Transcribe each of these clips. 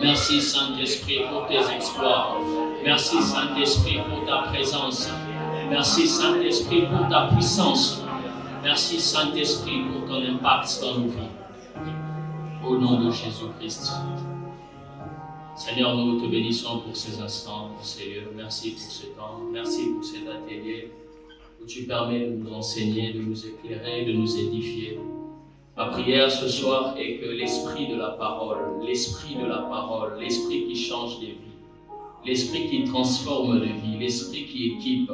Merci Saint-Esprit pour tes exploits. Merci Saint-Esprit pour ta présence. Merci Saint-Esprit pour ta puissance. Merci Saint-Esprit pour ton impact dans nos vies. Au nom de Jésus-Christ. Seigneur, nous te bénissons pour ces instants, Seigneur. Merci pour ce temps. Merci pour cet atelier où tu permets de nous enseigner, de nous éclairer, de nous édifier. Ma prière ce soir est que l'esprit de la parole, l'esprit qui change des vies, l'esprit qui transforme des vies, l'esprit qui équipe,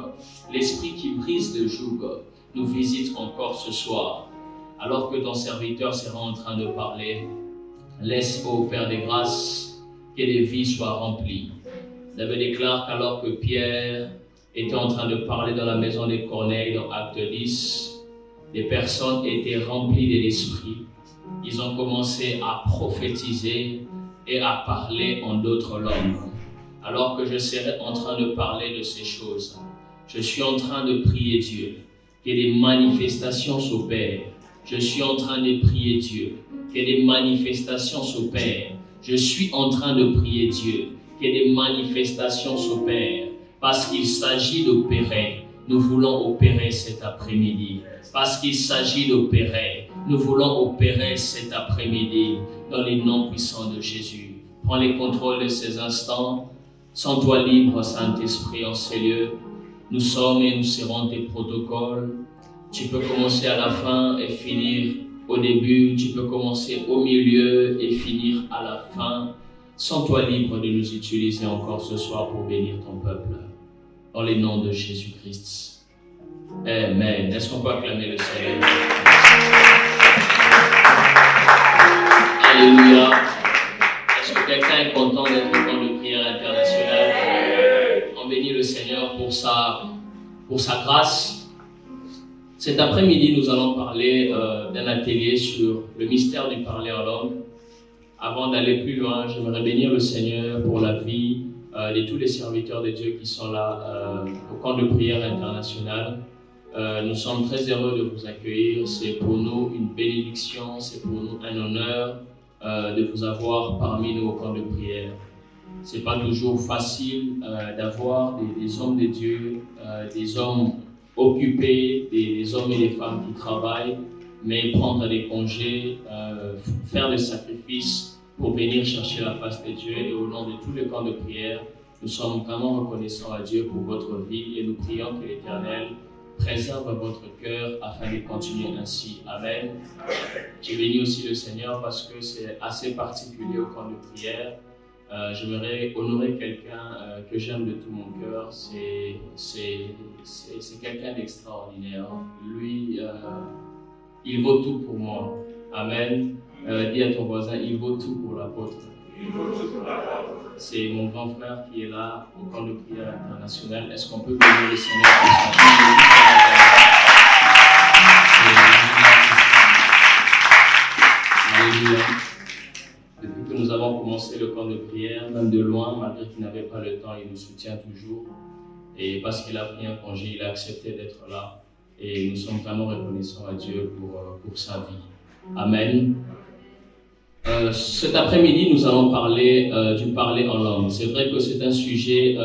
l'esprit qui brise le joug, nous visite encore ce soir. Alors que ton serviteur sera en train de parler, laisse, ô Père des grâces, que les vies soient remplies. David déclare qu'alors que Pierre était en train de parler dans la maison des Corneilles dans Acte 10, les personnes étaient remplies de l'esprit. Ils ont commencé à prophétiser et à parler en d'autres langues. Alors que je serai en train de parler de ces choses, je suis en train de prier Dieu, que des manifestations s'opèrent. Je suis en train de prier Dieu, que des manifestations s'opèrent. Je suis en train de prier Dieu, que des manifestations s'opèrent, parce qu'il s'agit d'opérer. Nous voulons opérer cet après-midi. Parce qu'il s'agit d'opérer. Nous voulons opérer cet après-midi dans les noms puissants de Jésus. Prends les contrôles de ces instants. Sens-toi libre, Saint-Esprit, en ces lieux. Nous sommes et nous serons tes protocoles. Tu peux commencer à la fin et finir au début. Tu peux commencer au milieu et finir à la fin. Sens-toi libre de nous utiliser encore ce soir pour bénir ton peuple. Dans les noms de Jésus-Christ. Amen. Est-ce qu'on peut acclamer le Seigneur? Alléluia. Est-ce que quelqu'un est content d'être au camp de prière internationale? On bénit le Seigneur pour sa grâce. Cet après-midi, nous allons parler d'un atelier sur le mystère du parler en langue. Avant d'aller plus loin, j'aimerais bénir le Seigneur pour la vie de tous les serviteurs de Dieu qui sont là au camp de prière international. Nous sommes très heureux de vous accueillir. C'est pour nous une bénédiction, c'est pour nous un honneur de vous avoir parmi nous au camp de prière. C'est pas toujours facile d'avoir des hommes de Dieu, des hommes occupés, des hommes et des femmes qui travaillent, mais prendre des congés, faire des sacrifices pour venir chercher la face de Dieu. Et au nom de tous les camps de prière, nous sommes vraiment reconnaissants à Dieu pour votre vie et nous prions que l'Éternel préserve votre cœur afin de continuer ainsi. Amen. Je bénis aussi le Seigneur parce que c'est assez particulier au camp de prière. J'aimerais honorer quelqu'un que j'aime de tout mon cœur. C'est quelqu'un d'extraordinaire. Lui, il vaut tout pour moi. Amen. Dis à ton voisin, il vaut tout pour l'apôtre. C'est mon grand frère qui est là au camp de prière international. Est-ce qu'on peut bénir le Seigneur pour sa vie? Alléluia. Depuis que nous avons commencé le camp de prière, même de loin, malgré qu'il n'avait pas le temps, il nous soutient toujours. Et parce qu'il a pris un congé, il a accepté d'être là. Et nous sommes vraiment reconnaissants à Dieu pour sa vie. Amen. Cet après-midi, nous allons parler du parler en langue. C'est vrai que c'est un sujet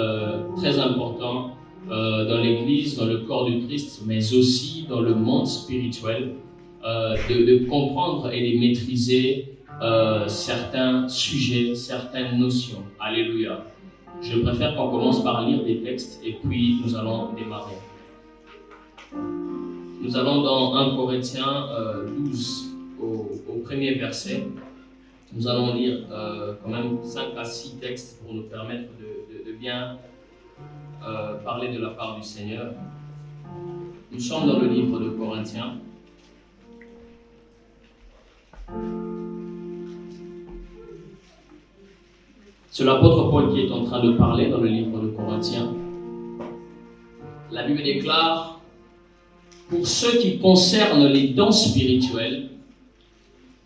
très important dans l'Église, dans le corps du Christ, mais aussi dans le monde spirituel, de comprendre et de maîtriser certains sujets, certaines notions. Alléluia. Je préfère qu'on commence par lire des textes et puis nous allons démarrer. Nous allons dans 1 Corinthiens 12 au premier verset. Nous allons lire quand même 5 à 6 textes pour nous permettre de bien parler de la part du Seigneur. Nous sommes dans le livre de Corinthiens. C'est l'apôtre Paul qui est en train de parler dans le livre de Corinthiens. La Bible déclare: pour ce qui concerne les dons spirituels,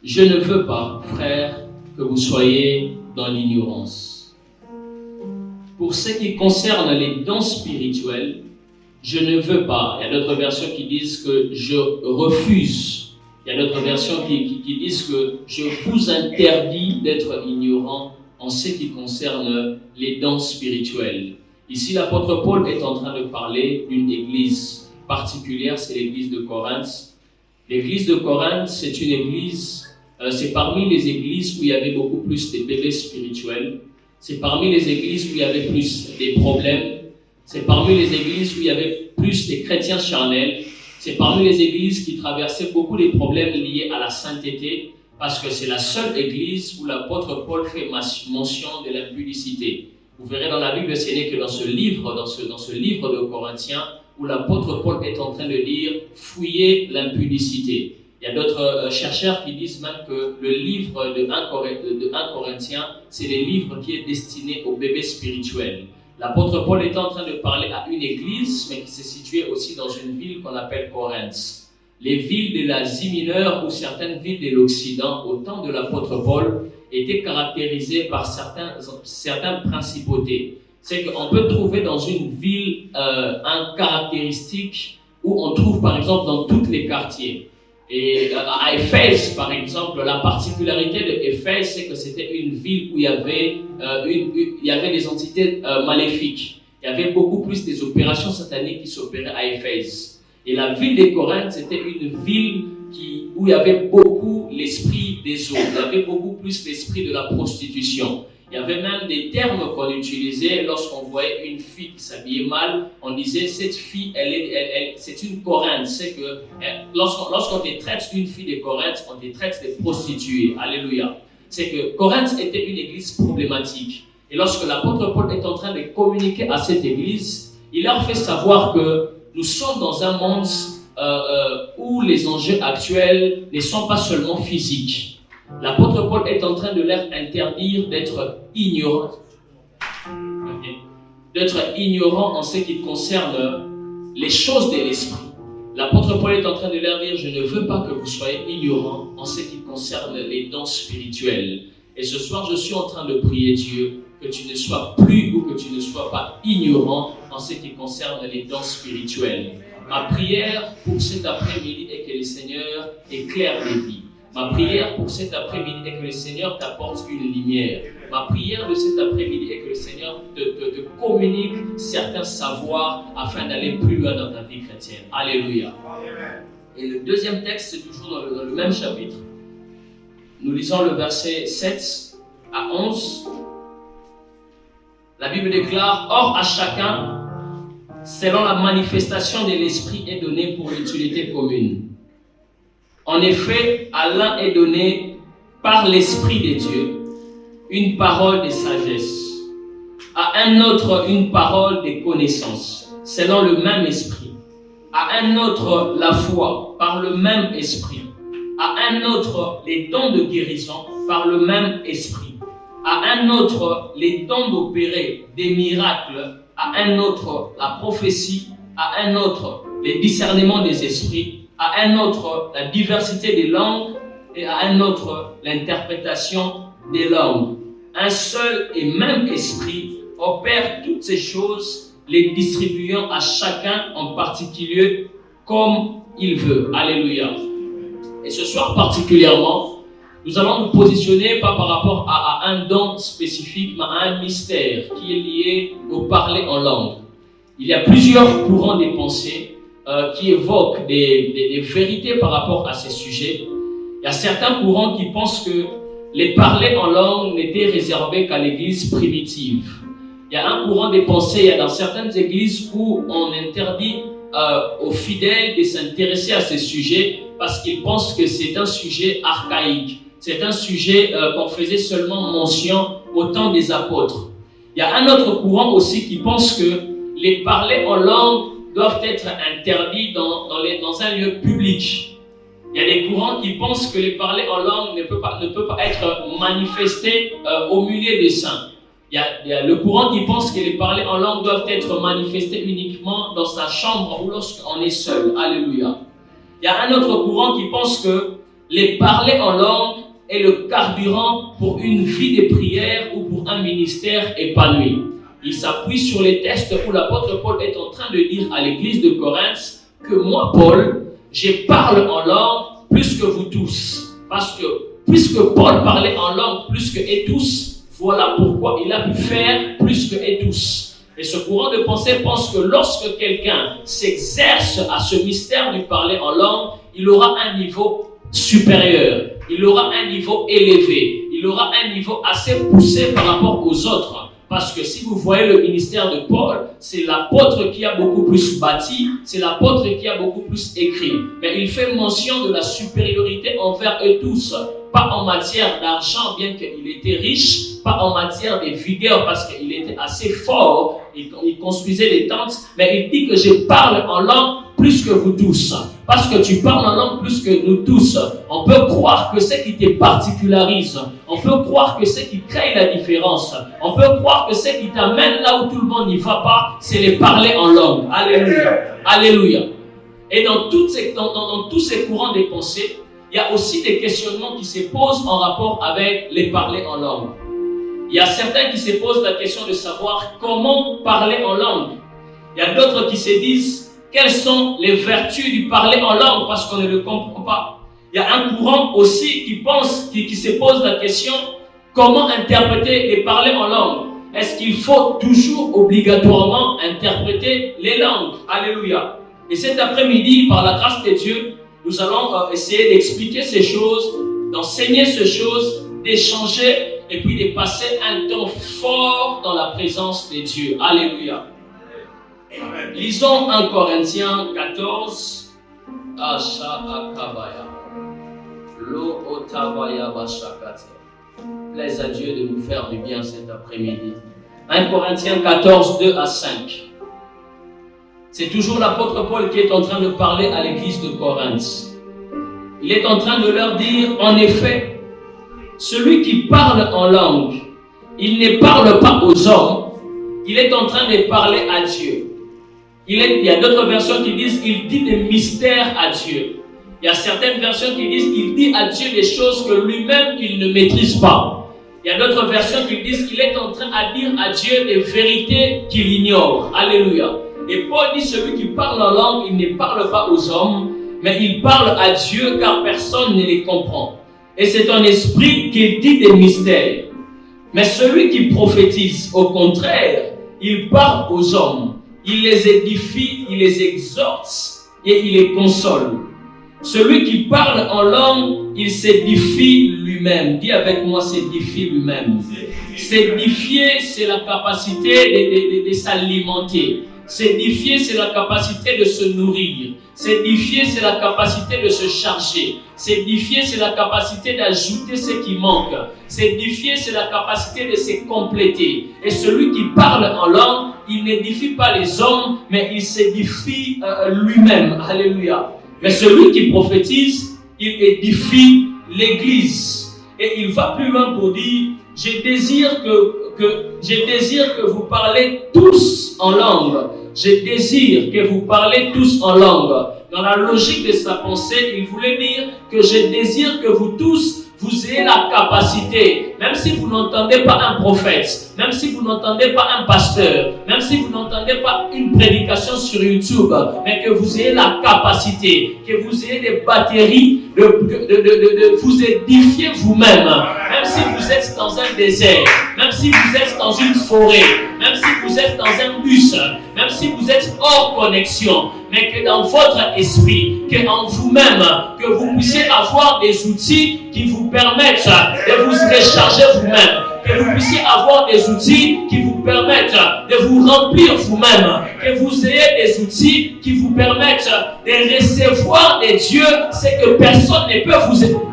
je ne veux pas, frères, que vous soyez dans l'ignorance. pour ce qui concerne les dons spirituels, je ne veux pas. Il y a d'autres versions qui disent que je refuse. Il y a d'autres versions qui disent que je vous interdis d'être ignorant en ce qui concerne les dons spirituels. Ici, l'apôtre Paul est en train de parler d'une église particulière, c'est l'église de Corinthe. L'église de Corinthe, c'est une église, c'est parmi les églises où il y avait beaucoup plus de bébés spirituels. C'est parmi les églises où il y avait plus des problèmes. C'est parmi les églises où il y avait plus des chrétiens charnels. C'est parmi les églises qui traversaient beaucoup de problèmes liés à la sainteté, parce que c'est la seule église où l'apôtre Paul fait mention de l'impudicité. Vous verrez dans la Bible, ce n'est que dans ce livre de Corinthiens, où l'apôtre Paul est en train de dire « fouillez l'impudicité ». Il y a d'autres chercheurs qui disent même que le livre de 1 Corinthiens, c'est le livre qui est destiné aux bébés spirituels. L'apôtre Paul est en train de parler à une église, mais qui se situait aussi dans une ville qu'on appelle Corinthe. Les villes de l'Asie mineure ou certaines villes de l'Occident, au temps de l'apôtre Paul, étaient caractérisées par certaines principautés. C'est qu'on peut trouver dans une ville un caractéristique où on trouve par exemple dans tous les quartiers. Et à Éphèse, par exemple, la particularité de Éphèse, c'est que c'était une ville où il y avait des entités maléfiques. Il y avait beaucoup plus des opérations sataniques qui s'opéraient à Éphèse. Et la ville de Corinthe, c'était une ville où il y avait beaucoup l'esprit des eaux. Il y avait beaucoup plus l'esprit de la prostitution. Il y avait même des termes qu'on utilisait lorsqu'on voyait une fille qui s'habillait mal. On disait, cette fille, c'est une Corinthe. C'est que lorsqu'on te traite d'une fille de Corinthe, on te traite de prostituée. Alléluia. C'est que Corinthe était une église problématique. Et lorsque l'apôtre Paul est en train de communiquer à cette église, il leur fait savoir que nous sommes dans un monde où les enjeux actuels ne sont pas seulement physiques. L'apôtre Paul est en train de leur interdire d'être ignorant. D'être ignorant en ce qui concerne les choses de l'esprit. L'apôtre Paul est en train de leur dire, je ne veux pas que vous soyez ignorants en ce qui concerne les dons spirituels. Et ce soir, je suis en train de prier Dieu que tu ne sois plus ou que tu ne sois pas ignorant en ce qui concerne les dons spirituels. Ma prière pour cet après-midi est que le Seigneur éclaire les vies. Ma prière pour cet après-midi est que le Seigneur t'apporte une lumière. Ma prière de cet après-midi est que le Seigneur te communique certains savoirs afin d'aller plus loin dans ta vie chrétienne. Alléluia. Et le deuxième texte, c'est toujours dans le même chapitre. Nous lisons le verset 7 à 11. La Bible déclare, « Or à chacun, selon la manifestation de l'Esprit est donnée pour l'utilité commune. En effet, à l'un est donné par l'Esprit de Dieu une parole de sagesse, à un autre une parole de connaissance, selon le même Esprit, à un autre la foi, par le même Esprit, à un autre les dons de guérison, par le même Esprit, à un autre les dons d'opérer des miracles, à un autre la prophétie, à un autre les discernements des esprits, à un autre la diversité des langues et à un autre l'interprétation des langues. Un seul et même esprit opère toutes ces choses, les distribuant à chacun en particulier comme il veut. Alléluia. Et ce soir particulièrement, nous allons nous positionner pas par rapport à un don spécifique, mais à un mystère qui est lié au parler en langue. Il y a plusieurs courants des pensées qui évoquent des vérités par rapport à ces sujets. Il y a certains courants qui pensent que les parler en langue n'étaient réservés qu'à l'église primitive. Il y a un courant des pensées, il y a dans certaines églises où on interdit aux fidèles de s'intéresser à ces sujets parce qu'ils pensent que c'est un sujet archaïque. C'est un sujet qu'on faisait seulement mention au temps des apôtres. Il y a un autre courant aussi qui pense que les parler en langue doivent être interdits dans un lieu public. Il y a des courants qui pensent que les parler en langue ne peut pas être manifesté au milieu des saints. Il y a le courant qui pense que les parler en langue doivent être manifestés uniquement dans sa chambre ou lorsqu'on est seul. Alléluia. Il y a un autre courant qui pense que les parler en langue est le carburant pour une vie de prière ou pour un ministère épanoui. il s'appuie sur les textes où l'apôtre Paul est en train de dire à l'église de Corinthe que moi, Paul, je parle en langue plus que vous tous. Parce que, puisque Paul parlait en langue plus que et tous, voilà pourquoi il a pu faire plus que et tous. Et ce courant de pensée pense que lorsque quelqu'un s'exerce à ce mystère du parler en langue, il aura un niveau supérieur, il aura un niveau élevé, il aura un niveau assez poussé par rapport aux autres. Parce que si vous voyez le ministère de Paul, c'est l'apôtre qui a beaucoup plus bâti, c'est l'apôtre qui a beaucoup plus écrit. Mais il fait mention de la supériorité envers eux tous. Pas en matière d'argent, bien qu'il était riche, pas en matière de vigueur, parce qu'il était assez fort, il construisait des tentes, mais il dit que je parle en langue plus que vous tous. Parce que tu parles en langue plus que nous tous. On peut croire que c'est qui te particularise. On peut croire que c'est qui crée la différence. On peut croire que c'est qui t'amène là où tout le monde n'y va pas, c'est les parler en langue. Alléluia. Alléluia. Et dans tous ces courants de pensée, il y a aussi des questionnements qui se posent en rapport avec les parler en langue. Il y a certains qui se posent la question de savoir comment parler en langue. Il y a d'autres qui se disent quelles sont les vertus du parler en langue parce qu'on ne le comprend pas. Il y a un courant aussi qui se pose la question comment interpréter les parler en langue. Est-ce qu'il faut toujours obligatoirement interpréter les langues? Alléluia. Et cet après-midi, par la grâce de Dieu, nous allons essayer d'expliquer ces choses, d'enseigner ces choses, d'échanger et puis de passer un temps fort dans la présence de Dieu. Alléluia. Amen. Lisons 1 Corinthiens 14. Plaise à Dieu de nous faire du bien cet après-midi. 1 Corinthiens 14, 2 à 5. C'est toujours l'apôtre Paul qui est en train de parler à l'église de Corinthe. Il est en train de leur dire, en effet, celui qui parle en langue, il ne parle pas aux hommes, il est en train de parler à Dieu. Il y a d'autres versions qui disent qu'il dit des mystères à Dieu. Il y a certaines versions qui disent qu'il dit à Dieu des choses que lui-même il ne maîtrise pas. Il y a d'autres versions qui disent qu'il est en train de dire à Dieu des vérités qu'il ignore. Alléluia. Et Paul dit celui qui parle en langue, il ne parle pas aux hommes, mais il parle à Dieu car personne ne les comprend. Et c'est un esprit qui dit des mystères. Mais celui qui prophétise, au contraire, il parle aux hommes. Il les édifie, il les exhorte et il les console. Celui qui parle en langue, il s'édifie lui-même. Dis avec moi, s'édifie lui-même. S'édifier, c'est la capacité de s'alimenter. S'édifier, c'est la capacité de se nourrir. S'édifier, c'est la capacité de se charger. S'édifier, c'est la capacité d'ajouter ce qui manque. S'édifier, c'est la capacité de se compléter. Et celui qui parle en langue, il n'édifie pas les hommes, mais il s'édifie lui-même. Alléluia. Mais celui qui prophétise, il édifie l'Église. Et il va plus loin pour dire, je désire que vous parlez tous en langue. Je désire que vous parlez tous en langue. Dans la logique de sa pensée, il voulait dire que je désire que vous tous, vous ayez la capacité, même si vous n'entendez pas un prophète, même si vous n'entendez pas un pasteur, même si vous n'entendez pas une prédication sur YouTube, mais que vous ayez la capacité, que vous ayez des batteries de vous édifier vous-même, même si vous êtes dans un désert, même si vous êtes dans une forêt, même si vous êtes dans un bus, même si vous êtes hors connexion, mais que dans votre esprit, que en vous-même, que vous puissiez avoir des outils qui vous permettent de vous recharger vous-même, que vous puissiez avoir des outils qui vous permettent de vous remplir vous-même, que vous ayez des outils qui vous permettent de recevoir de Dieu ce que personne ne peut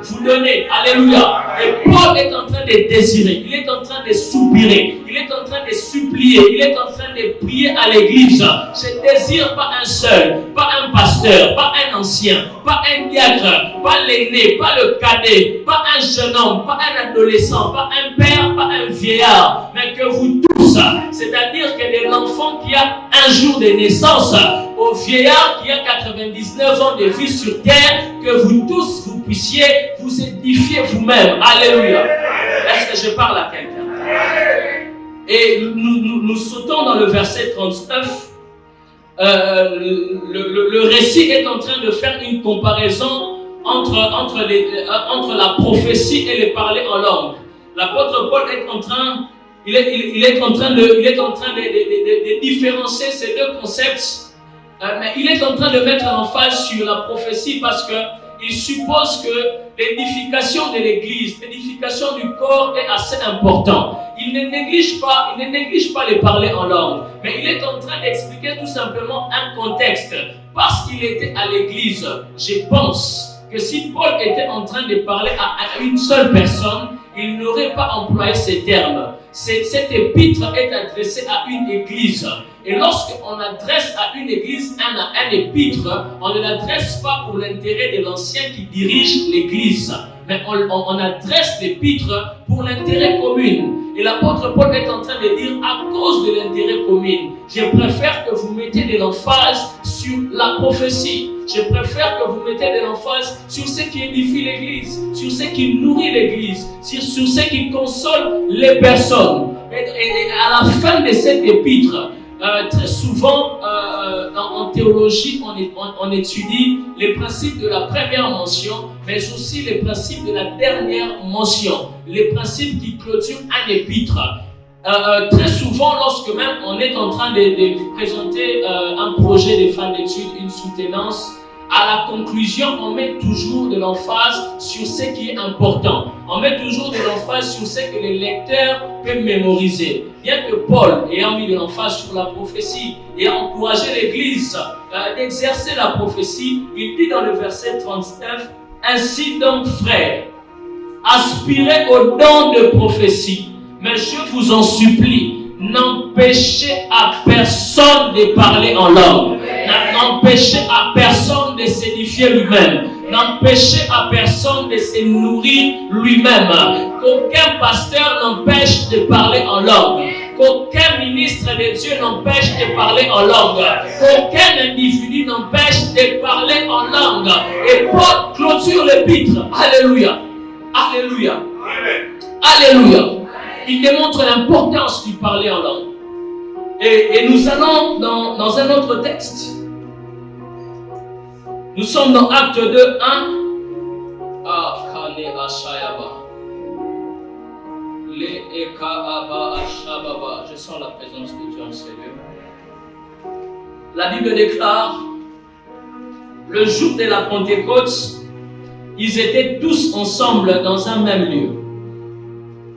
vous donner. Alléluia. Et Paul est en train de désirer, il est en train de soupirer, il est en train de supplier, il est en train de prier à l'église. Je désire pas un seul, pas un pasteur, pas un ancien, pas un diacre, pas l'aîné, pas le cadet, pas un jeune homme, pas un adolescent, pas un père, pas un vieillard, mais que vous tous, c'est-à-dire que de l'enfant qui a un jour de naissance au vieillard qui a 99 ans de vie sur terre, que vous tous, vous puissiez vous édifier vous-même. Alléluia. Est-ce que je parle à quelqu'un? Et nous sautons dans le verset 39. Le récit est en train de faire une comparaison entre la prophétie et les parler en langue. L'apôtre Paul est en train de différencier ces deux concepts, mais il est en train de mettre l'emphase sur la prophétie parce que il suppose que l'édification de l'Église, l'édification du corps est assez important. Il ne néglige pas les parler en langue, mais il est en train d'expliquer tout simplement un contexte. Parce qu'il était à l'Église, je pense que si Paul était en train de parler à une seule personne, il n'aurait pas employé ces termes. Cette épître est adressée à une église. Et lorsqu'on adresse à une église un épître, on ne l'adresse pas pour l'intérêt de l'ancien qui dirige l'église, mais on adresse l'épître pour l'intérêt commun. Et l'apôtre Paul est en train de dire, à cause de l'intérêt commun, je préfère que vous mettez de l'emphase sur la prophétie. Je préfère que vous mettez de l'emphase sur ce qui édifie l'église, sur ce qui nourrit l'église, sur ce qui console les personnes. Et à la fin de cette épître, très souvent en théologie, on étudie les principes de la première mention, mais aussi les principes de la dernière mention, les principes qui clôturent un épître. Très souvent, lorsque même on est en train de présenter un projet de fin d'études, une soutenance, à la conclusion, on met toujours de l'emphase sur ce qui est important. On met toujours de l'emphase sur ce que les lecteurs peuvent mémoriser. Bien que Paul, ayant mis de l'emphase sur la prophétie et encouragé l'Église d'exercer la prophétie, il dit dans le verset 39, « Ainsi donc, frères, aspirez au don de prophétie, mais je vous en supplie, n'empêchez à personne de parler en langue. N'empêchez à personne de s'édifier lui-même. N'empêchez à personne de se nourrir lui-même. Qu'aucun pasteur n'empêche de parler en langue. Qu'aucun ministre de Dieu n'empêche de parler en langue. Qu'aucun individu n'empêche de parler en langue. Et Paul clôture l'épître. Alléluia. Alléluia. Alléluia. Il démontre l'importance du parler en langue. Et nous allons dans un autre texte. Nous sommes dans Acte 2, 1. Je sens la présence de Dieu en ces lieux. La Bible déclare, le jour de la Pentecôte, ils étaient tous ensemble dans un même lieu.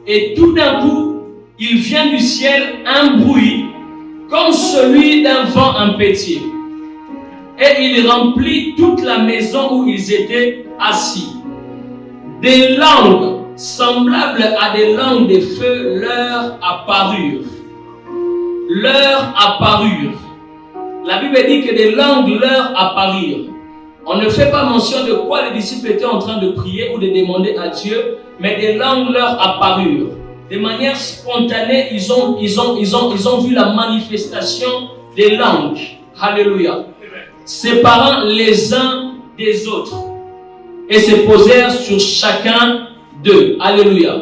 Et tout d'un coup, il vient du ciel un bruit comme celui d'un vent impétueux. Et il remplit toute la maison où ils étaient assis. Des langues semblables à des langues de feu leur apparurent. La Bible dit que des langues leur apparurent. On ne fait pas mention de quoi les disciples étaient en train de prier ou de demander à Dieu, mais des langues leur apparurent. De manière spontanée, ils ont vu la manifestation des langues. Alléluia. Séparant les uns des autres. Et se posèrent sur chacun d'eux. Alléluia.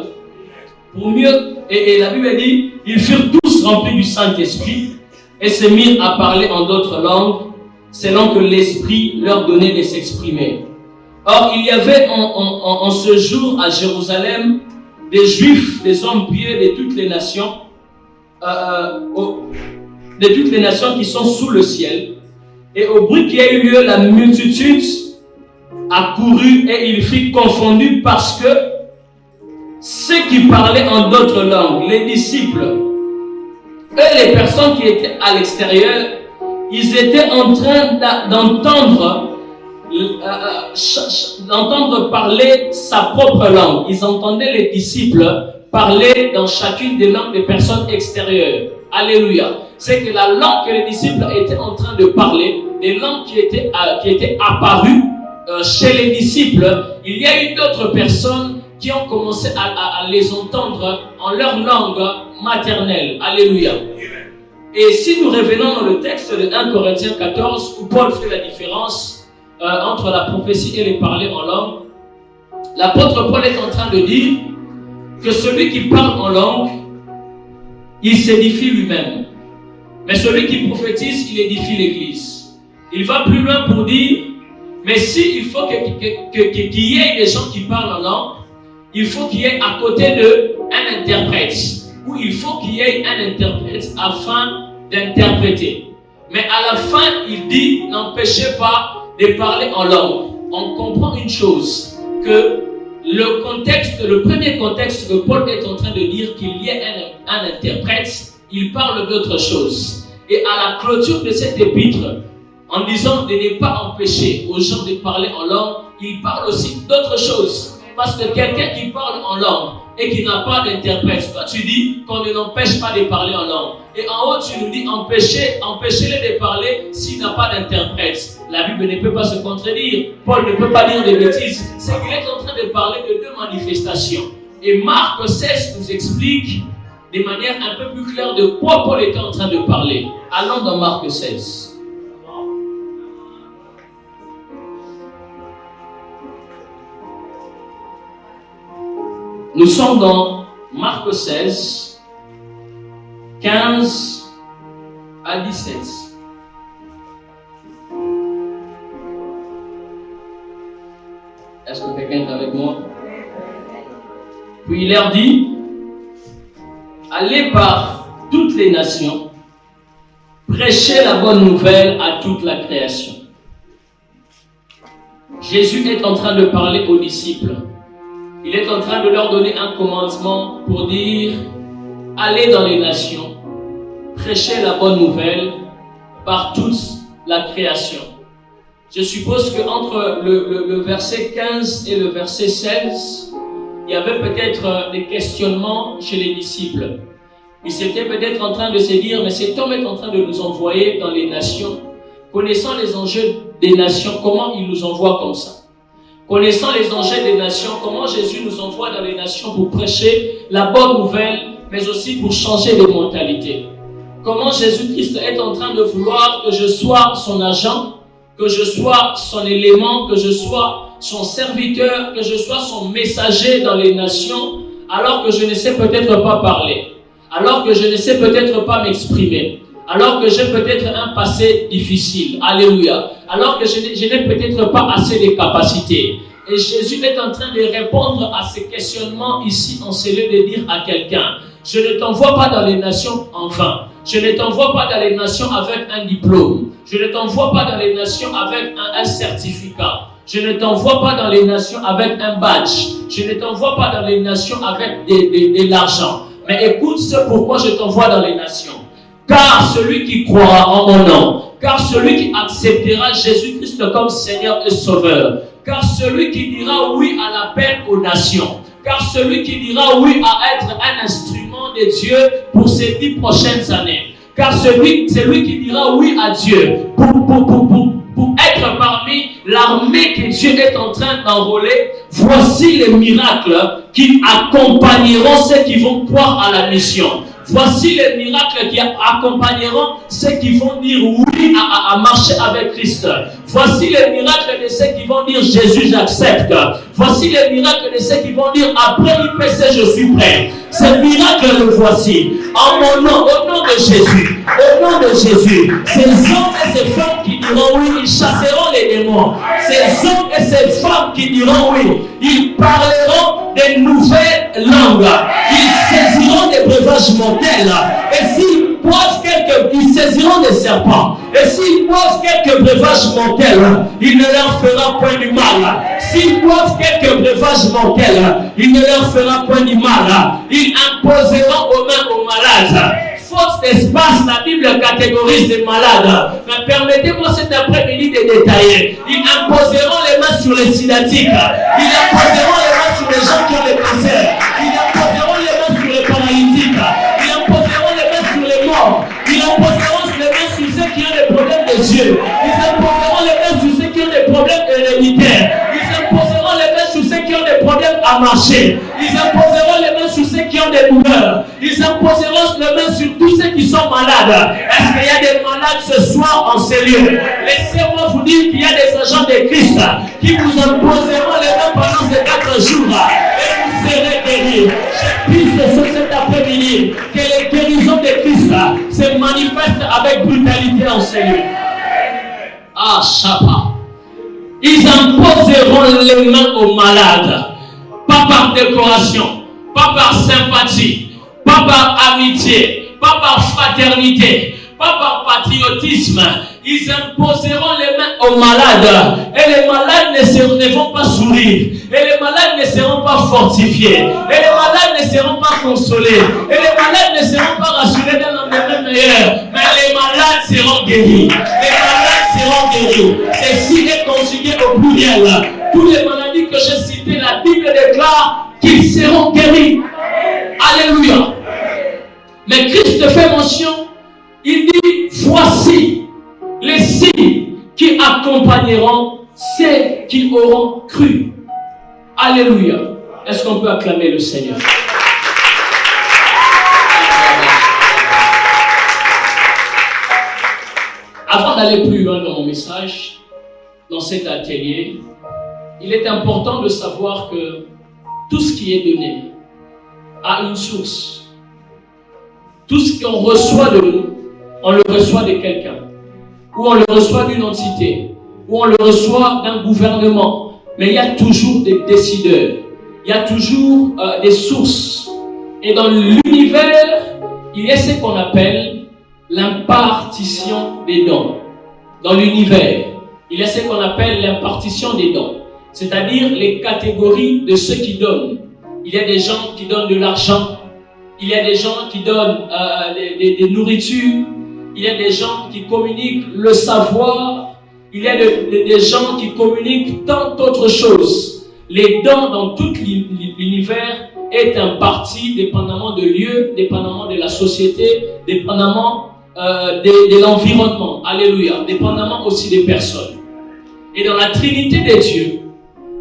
Pour mieux, et la Bible dit, ils furent tous remplis du Saint-Esprit et se mirent à parler en d'autres langues, selon que l'Esprit leur donnait de s'exprimer. Or, il y avait en ce jour à Jérusalem des Juifs, des hommes pieux de toutes les nations, qui sont sous le ciel. Et au bruit qui a eu lieu, la multitude accourut et il fut confondu parce que ceux qui parlaient en d'autres langues, les disciples, et les personnes qui étaient à l'extérieur, ils étaient en train d'entendre parler sa propre langue. Ils entendaient les disciples parler dans chacune des langues des personnes extérieures. Alléluia. C'est que la langue que les disciples étaient en train de parler, des langues qui étaient apparues chez les disciples, il y a eu d'autres personnes qui ont commencé à les entendre en leur langue maternelle. Alléluia. Et si nous revenons dans le texte de 1 Corinthiens 14, où Paul fait la différence entre la prophétie et les parler en langue, l'apôtre Paul est en train de dire que celui qui parle en langue il s'édifie lui-même. Mais celui qui prophétise, il édifie l'Église. Il va plus loin pour dire, mais s'il faut qu'il y ait des gens qui parlent en langue, il faut qu'il y ait à côté d'eux un interprète. Ou il faut qu'il y ait un interprète afin d'interpréter. Mais à la fin, il dit, n'empêchez pas de parler en langue. On comprend une chose, que le premier contexte que Paul est en train de dire qu'il y ait un interprète, il parle d'autre chose. Et à la clôture de cet épître, en disant de ne pas empêcher aux gens de parler en langue, il parle aussi d'autre chose. Parce que quelqu'un qui parle en langue et qui n'a pas d'interprète, toi tu dis qu'on ne l'empêche pas de parler en langue. Et en haut tu nous dis empêchez-les de parler s'il n'a pas d'interprète. La Bible ne peut pas se contredire. Paul ne peut pas dire des bêtises. C'est qu'il est en train de parler de deux manifestations. Et Marc 16 nous explique de manière un peu plus claire de quoi Paul était en train de parler. Allons dans Marc 16. Nous sommes dans Marc 16, 15 à 17. Est-ce que quelqu'un est avec moi? Puis il leur dit, allez par toutes les nations, prêchez la bonne nouvelle à toute la création. Jésus est en train de parler aux disciples. Il est en train de leur donner un commandement pour dire, allez dans les nations, prêchez la bonne nouvelle par toute la création. Je suppose qu'entre le verset 15 et le verset 16, il y avait peut-être des questionnements chez les disciples. Ils étaient peut-être en train de se dire, mais cet homme est en train de nous envoyer dans les nations. Connaissant les enjeux des nations, comment il nous envoie comme ça? Connaissant les enjeux des nations, comment Jésus nous envoie dans les nations pour prêcher la bonne nouvelle, mais aussi pour changer les mentalités. Comment Jésus-Christ est en train de vouloir que je sois son agent, que je sois son élément, que je sois son serviteur, que je sois son messager dans les nations, alors que je ne sais peut-être pas parler, alors que je ne sais peut-être pas m'exprimer, alors que j'ai peut-être un passé difficile. Alléluia. Alors que je n'ai peut-être pas assez de capacités. Et Jésus est en train de répondre à ces questionnements ici en cellule, de dire à quelqu'un, je ne t'envoie pas dans les nations en vain. Je ne t'envoie pas dans les nations avec un diplôme. Je ne t'envoie pas dans les nations avec un certificat. Je ne t'envoie pas dans les nations avec un badge. Je ne t'envoie pas dans les nations avec de l'argent. Mais écoute ce pourquoi je t'envoie dans les nations. Car celui qui croira en mon nom, car celui qui acceptera Jésus-Christ comme Seigneur et Sauveur, car celui qui dira oui à l'appel aux nations, car celui qui dira oui à être un instrument de Dieu pour ces 10 prochaines années, car celui qui dira oui à Dieu pour être parmi l'armée que Dieu est en train d'enrôler, voici les miracles qui accompagneront ceux qui vont croire à la mission. Voici les miracles qui accompagneront ceux qui vont dire oui à marcher avec Christ. Voici les miracles de ceux qui vont dire Jésus j'accepte. Voici les miracles de ceux qui vont dire après l'IPC je suis prêt. Ces miracles le voici. En mon nom, au nom de Jésus. Au nom de Jésus. Ces hommes et ces femmes qui diront oui, ils chasseront les démons. Ces hommes et ces femmes qui diront oui, ils parleront des nouvelles langues. Ils saisiront des breuvages mortels. Et s'ils boivent ils saisiront des serpents. Et s'ils boivent quelques breuvages mortels, il ne leur fera point du mal. S'ils boivent quelques breuvages mortels, il ne leur fera point du mal. Ils imposeront aux mains aux malades. Faute d'espace, la Bible catégorise les malades. Mais permettez-moi cet après-midi de détailler. Ils imposeront les mains sur les sidatiques. Ils imposeront les mains sur les gens qui ont le cancer. Ils imposeront les mains sur les paralytiques. Ils imposeront les mains sur les morts. Ils imposeront les mains sur ceux qui ont des problèmes de yeux. Ils imposeront les mains sur ceux qui ont des problèmes héréditaires. Ils imposeront les mains sur ceux qui ont des problèmes à marcher. Ils imposeront les mains sur ceux qui ont des douleurs. Ils imposeront les mains sur tous ceux qui sont malades. Est-ce qu'il y a des malades ce soir en ces lieux? Laissez-moi vous dire qu'il y a des agents de Christ qui vous imposeront les mains pendant ces 4 jours et vous serez guéris. Je prie ce cet après-midi que les guérisons se manifeste avec brutalité en ces lieux. Ah, Chapa. Ils imposeront les mains aux malades, pas par décoration, pas par sympathie, pas par amitié, pas par fraternité, pas par patriotisme. Ils imposeront les mains aux malades et les malades ne vont pas sourire et les malades ne seront pas fortifiés et les malades ne seront pas consolés et les malades ne seront pas rassurés d'un lendemain meilleur, mais les malades seront guéris. Les malades seront guéris. Ceci est conjugué au pluriel. Toutes les maladies que j'ai citées, la Bible déclare qu'ils seront guéris. Alléluia. Mais Christ fait mention, il dit, voici les signes qui accompagneront ceux qui auront cru. Alléluia. Est-ce qu'on peut acclamer le Seigneur? Avant d'aller plus loin dans mon message, dans cet atelier, il est important de savoir que tout ce qui est donné a une source. Tout ce qu'on reçoit de nous, on le reçoit de quelqu'un, ou on le reçoit d'une entité, ou on le reçoit d'un gouvernement. Mais il y a toujours des décideurs, il y a toujours des sources. Et dans l'univers, il y a ce qu'on appelle l'impartition des dons. Dans l'univers, il y a ce qu'on appelle l'impartition des dons, c'est-à-dire les catégories de ceux qui donnent. Il y a des gens qui donnent de l'argent, il y a des gens qui donnent des nourritures, il y a des gens qui communiquent le savoir, il y a des gens qui communiquent tant d'autres choses. Les dons dans tout l'univers est imparti dépendamment de lieu, dépendamment de la société, dépendamment de l'environnement. Alléluia. Dépendamment aussi des personnes. Et dans la Trinité des dieux,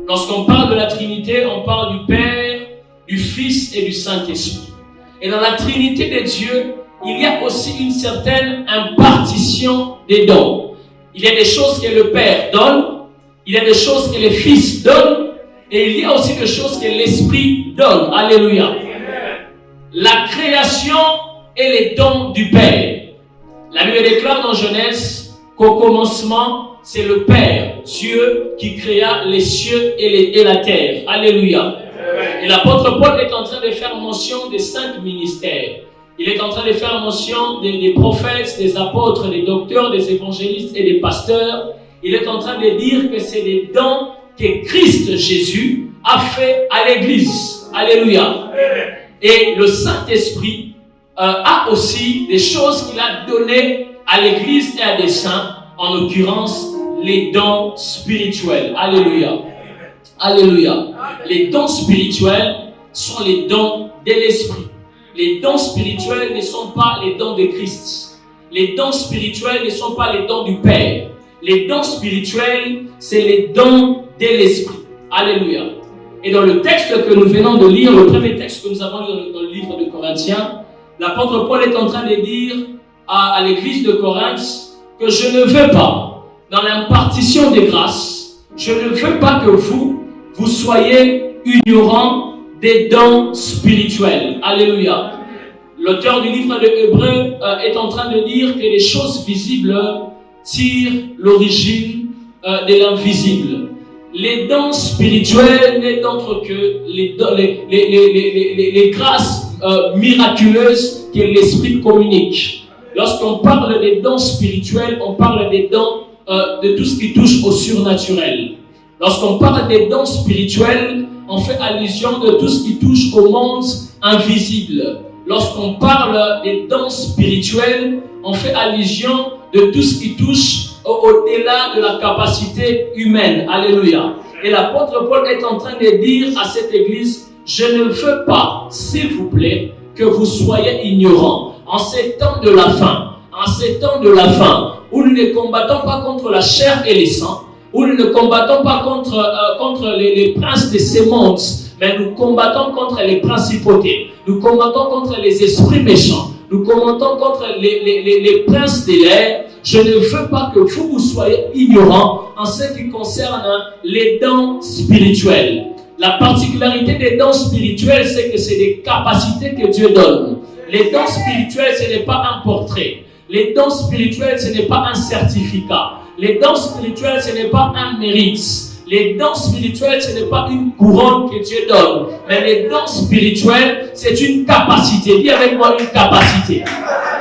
lorsqu'on parle de la Trinité, on parle du Père, du Fils et du Saint-Esprit. Et dans la Trinité des dieux, il y a aussi une certaine impartition des dons. Il y a des choses que le Père donne, il y a des choses que le Fils donne, et il y a aussi des choses que l'Esprit donne. Alléluia. La création et les dons du Père. La Bible déclare dans Genèse qu'au commencement, c'est le Père, Dieu, qui créa les cieux et la terre. Alléluia. Et l'apôtre Paul est en train de faire mention des 5 ministères. Il est en train de faire mention des prophètes, des apôtres, des docteurs, des évangélistes et des pasteurs. Il est en train de dire que c'est des dons que Christ Jésus a fait à l'Église. Alléluia. Et le Saint-Esprit a aussi des choses qu'il a données à l'Église et à des saints, en l'occurrence les dons spirituels. Alléluia. Alléluia. Les dons spirituels sont les dons de l'Esprit. Les dons spirituels ne sont pas les dons de Christ. Les dons spirituels ne sont pas les dons du Père. Les dons spirituels, c'est les dons de l'Esprit. Alléluia. Et dans le texte que nous venons de lire, le premier texte que nous avons lu dans le livre de Corinthiens, l'apôtre Paul est en train de dire à l'église de Corinthe que je ne veux pas, dans l'impartition des grâces, je ne veux pas que vous soyez ignorants des dons spirituels. Alléluia. L'auteur du livre de Hébreux est en train de dire que les choses visibles tirent l'origine de l'invisible. Les dons spirituels n'est autre que les grâces miraculeuses que l'Esprit communique. Lorsqu'on parle des dons spirituels, on parle des dons de tout ce qui touche au surnaturel. Lorsqu'on parle des dons spirituels, on fait allusion de tout ce qui touche au monde invisible. Lorsqu'on parle des dons spirituels, on fait allusion de tout ce qui touche au-delà de la capacité humaine. Alléluia. Et l'apôtre Paul est en train de dire à cette église, je ne veux pas, s'il vous plaît, que vous soyez ignorants. En ces temps de la fin, où nous ne combattons pas contre la chair et les sangs, où nous ne combattons pas contre les princes de ces mondes, mais nous combattons contre les principautés, nous combattons contre les esprits méchants, nous combattons contre les princes de l'air. Je ne veux pas que vous soyez ignorants en ce qui concerne les dons spirituels. La particularité des dons spirituels, c'est que c'est des capacités que Dieu donne. Les dons spirituels, ce n'est pas un portrait. Les dons spirituels, ce n'est pas un certificat. Les dons spirituels, ce n'est pas un mérite. Les dons spirituels, ce n'est pas une couronne que Dieu donne. Mais les dons spirituels, c'est une capacité. Dis avec moi, une capacité.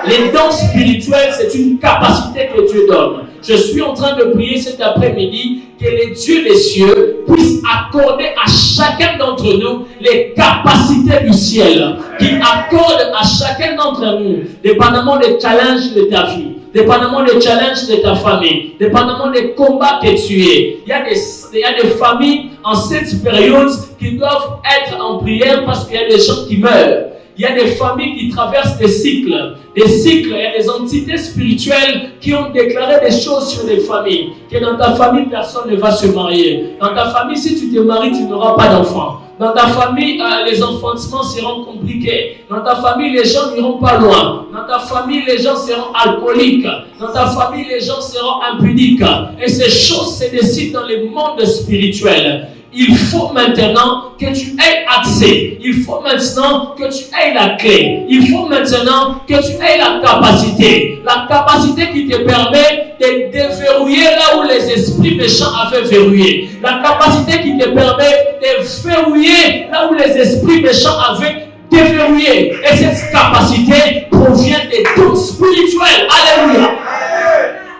Les dons spirituels, c'est une capacité que Dieu donne. Je suis en train de prier cet après-midi que les dieux des cieux puissent accorder à chacun d'entre nous les capacités du ciel, qui accordent à chacun d'entre nous, dépendamment des challenges de ta vie, dépendamment des challenges de ta famille, dépendamment des combats que tu es. Il y a des familles en cette période qui doivent être en prière parce qu'il y a des gens qui meurent. Il y a des familles qui traversent des cycles. Il y a des entités spirituelles qui ont déclaré des choses sur les familles. Que dans ta famille, personne ne va se marier. Dans ta famille, si tu te maries, tu n'auras pas d'enfants. Dans ta famille, les enfantements seront compliqués. Dans ta famille, les gens n'iront pas loin. Dans ta famille, les gens seront alcooliques. Dans ta famille, les gens seront impudiques. Et ces choses se décident dans le monde spirituel. Il faut maintenant que tu aies accès. Il faut maintenant que tu aies la clé. Il faut maintenant que tu aies la capacité. La capacité qui te permet de déverrouiller là où les esprits méchants avaient verrouillé. La capacité qui te permet de verrouiller là où les esprits méchants avaient déverrouillé. Et cette capacité provient des dons spirituels. Alléluia.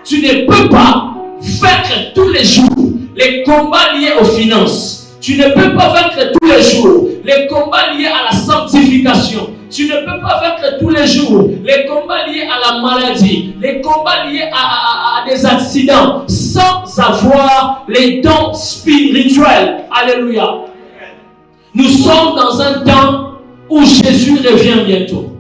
Tu ne peux pas vaincre tous les jours les combats liés aux finances. Tu ne peux pas vaincre tous les jours les combats liés à la sanctification. Tu ne peux pas vaincre tous les jours les combats liés à la maladie, les combats liés à des accidents, sans avoir les dons spirituels. Alléluia. Nous sommes dans un temps où Jésus revient bientôt.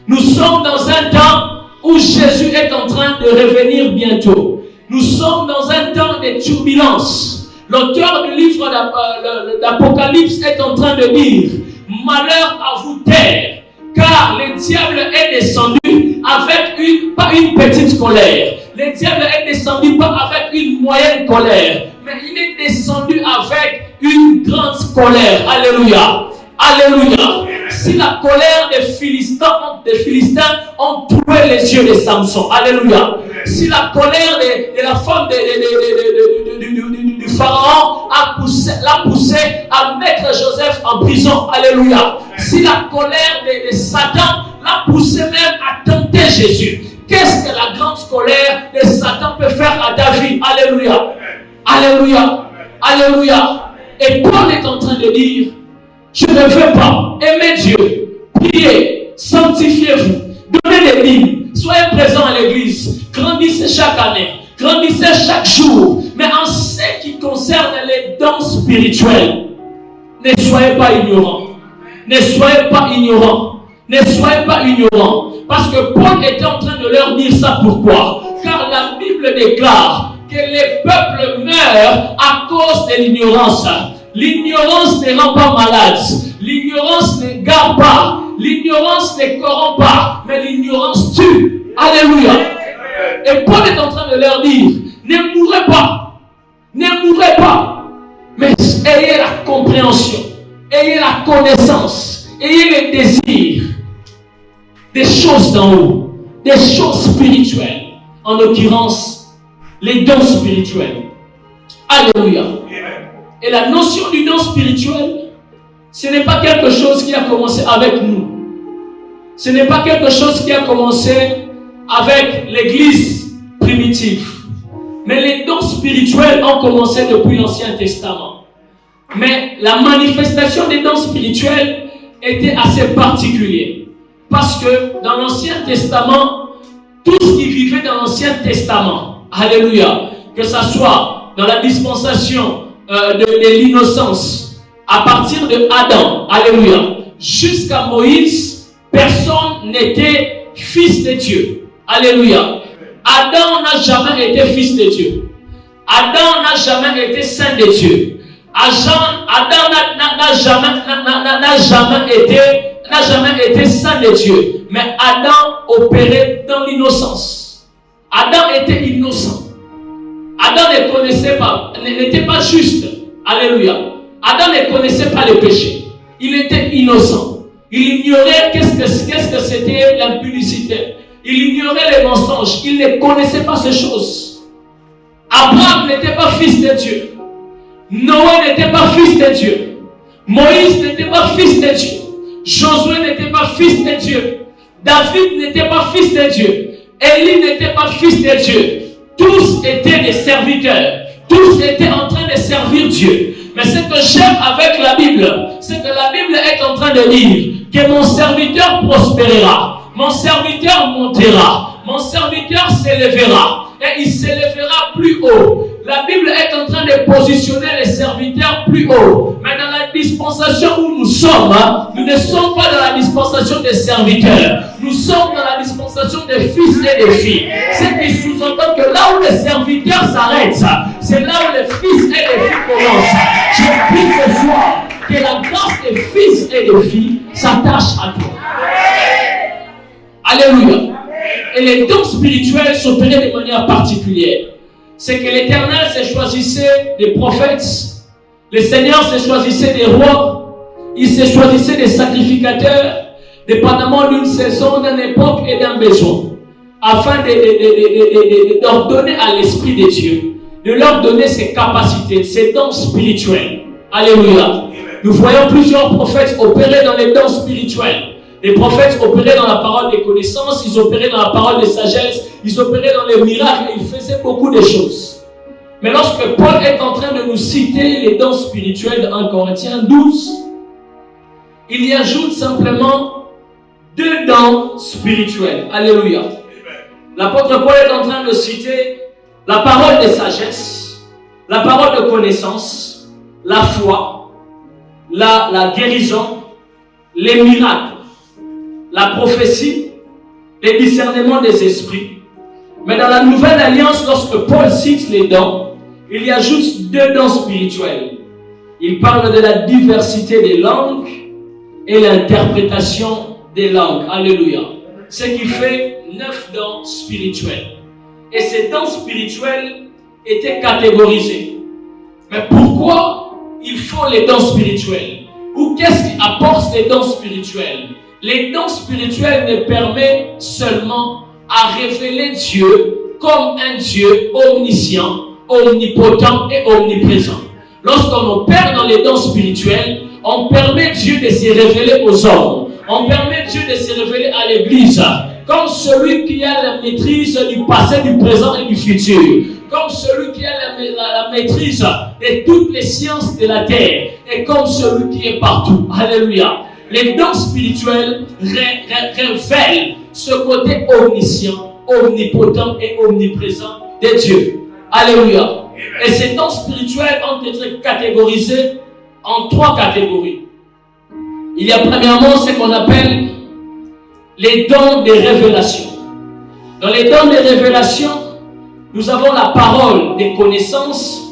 Nous sommes dans un temps où Jésus est en train de revenir bientôt. Nous sommes dans un temps de turbulence. L'auteur du livre d'Apocalypse est en train de dire: malheur à vous terre, car le diable est descendu avec pas une petite colère. Le diable est descendu pas avec une moyenne colère, mais il est descendu avec une grande colère. Alléluia. Alléluia. Si la colère des Philistins ont troué les yeux de Samson. Alléluia. Si la colère de la femme du Pharaon l'a poussé à mettre Joseph en prison. Alléluia. Si la colère de Satan l'a poussé même à tenter Jésus, qu'est-ce que la grande colère de Satan peut faire à David? Alléluia. Alléluia. Alléluia. Et Paul est en train de dire: je ne veux pas aimer Dieu, priez, sanctifiez-vous, donnez des dîmes, soyez présents à l'église, grandissez chaque année, grandissez chaque jour. Mais en ce qui concerne les dons spirituels, ne soyez pas ignorants. Ne soyez pas ignorants. Ne soyez pas ignorants. Parce que Paul était en train de leur dire ça. Pourquoi? Car la Bible déclare que les peuples meurent à cause de l'ignorance. L'ignorance ne rend pas malade. L'ignorance ne gare pas. L'ignorance ne corrompt pas. Mais l'ignorance tue. Alléluia. Et Paul est en train de leur dire: ne mourrez pas. Ne mourrez pas. Mais ayez la compréhension. Ayez la connaissance. Ayez le désir des choses d'en haut. Des choses spirituelles. En l'occurrence, les dons spirituels. Alléluia. Et la notion du don spirituel, ce n'est pas quelque chose qui a commencé avec nous. Ce n'est pas quelque chose qui a commencé avec l'église primitive. Mais les dons spirituels ont commencé depuis l'Ancien Testament. Mais la manifestation des dons spirituels était assez particulière. Parce que dans l'Ancien Testament, tout ce qui vivait dans l'Ancien Testament, alléluia, que ce soit dans la dispensation de l'innocence, à partir de Adam, alléluia, jusqu'à Moïse, personne n'était fils de Dieu. Alléluia. Adam n'a jamais été fils de Dieu. Adam n'a jamais été saint de Dieu. Adam n'a jamais été saint de Dieu. Mais Adam opérait dans l'innocence. Adam était innocent. Adam ne connaissait pas, n'était pas juste. Alléluia. Adam ne connaissait pas le péché. Il était innocent. Il ignorait qu'est-ce que c'était l'impudicité. Il ignorait les mensonges. Il ne connaissait pas ces choses. Abraham n'était pas fils de Dieu. Noé n'était pas fils de Dieu. Moïse n'était pas fils de Dieu. Josué n'était pas fils de Dieu. David n'était pas fils de Dieu. Élie n'était pas fils de Dieu. Tous étaient des serviteurs. Tous étaient en train de servir Dieu. Mais ce que j'aime avec la Bible, c'est que la Bible est en train de dire que mon serviteur prospérera. Mon serviteur montera. Mon serviteur s'élèvera. Et il s'élèvera plus haut. La Bible est en train de positionner les serviteurs plus haut. Mais dans la dispensation où nous sommes, nous ne sommes pas dans la dispensation des serviteurs. Nous sommes dans la dispensation des fils et des filles. C'est qui sous-entend que là où les serviteurs s'arrêtent, c'est là où les fils et les filles commencent. Je prie ce soir que la grâce des fils et des filles s'attache à toi. Alléluia. Et les dons spirituels s'opéraient de manière particulière. C'est que l'Éternel se choisissait des prophètes, le Seigneur se choisissait des rois, il se choisissait des sacrificateurs, dépendamment d'une saison, d'une époque et d'un besoin, afin d'ordonner à l'Esprit de Dieu, de leur donner ses capacités, ses dons spirituels. Alléluia. Nous voyons plusieurs prophètes opérer dans les dons spirituels. Les prophètes opéraient dans la parole des connaissances, ils opéraient dans la parole des sagesse, ils opéraient dans les miracles, ils faisaient beaucoup de choses. Mais lorsque Paul est en train de nous citer les dons spirituels de 1 Corinthiens 12, il y ajoute simplement 2 dons spirituels. Alléluia. L'apôtre Paul est en train de citer la parole de sagesse, la parole de connaissance, la foi, la guérison, les miracles, la prophétie, les discernements des esprits. Mais dans la nouvelle alliance, lorsque Paul cite les dons, il y ajoute 2 dons spirituels. Il parle de la diversité des langues et l'interprétation des langues. Alléluia. Ce qui fait 9 dons spirituels. Et ces dons spirituels étaient catégorisés. Mais pourquoi il faut les dons spirituels? Ou qu'est-ce qui apporte les dons spirituels? Les dons spirituels ne permettent seulement à révéler Dieu comme un Dieu omniscient, omnipotent et omniprésent. Lorsqu'on opère dans les dons spirituels, on permet Dieu de se révéler aux hommes. On permet Dieu de se révéler à l'Église comme celui qui a la maîtrise du passé, du présent et du futur. Comme celui qui a la maîtrise de toutes les sciences de la terre. Et comme celui qui est partout. Alléluia. Les dons spirituels révèlent ce côté omniscient, omnipotent et omniprésent de Dieu. Alléluia. Et ces dons spirituels ont été catégorisés en 3 catégories. Il y a premièrement ce qu'on appelle les dons de révélation. Dans les dons de révélation, nous avons la parole des connaissances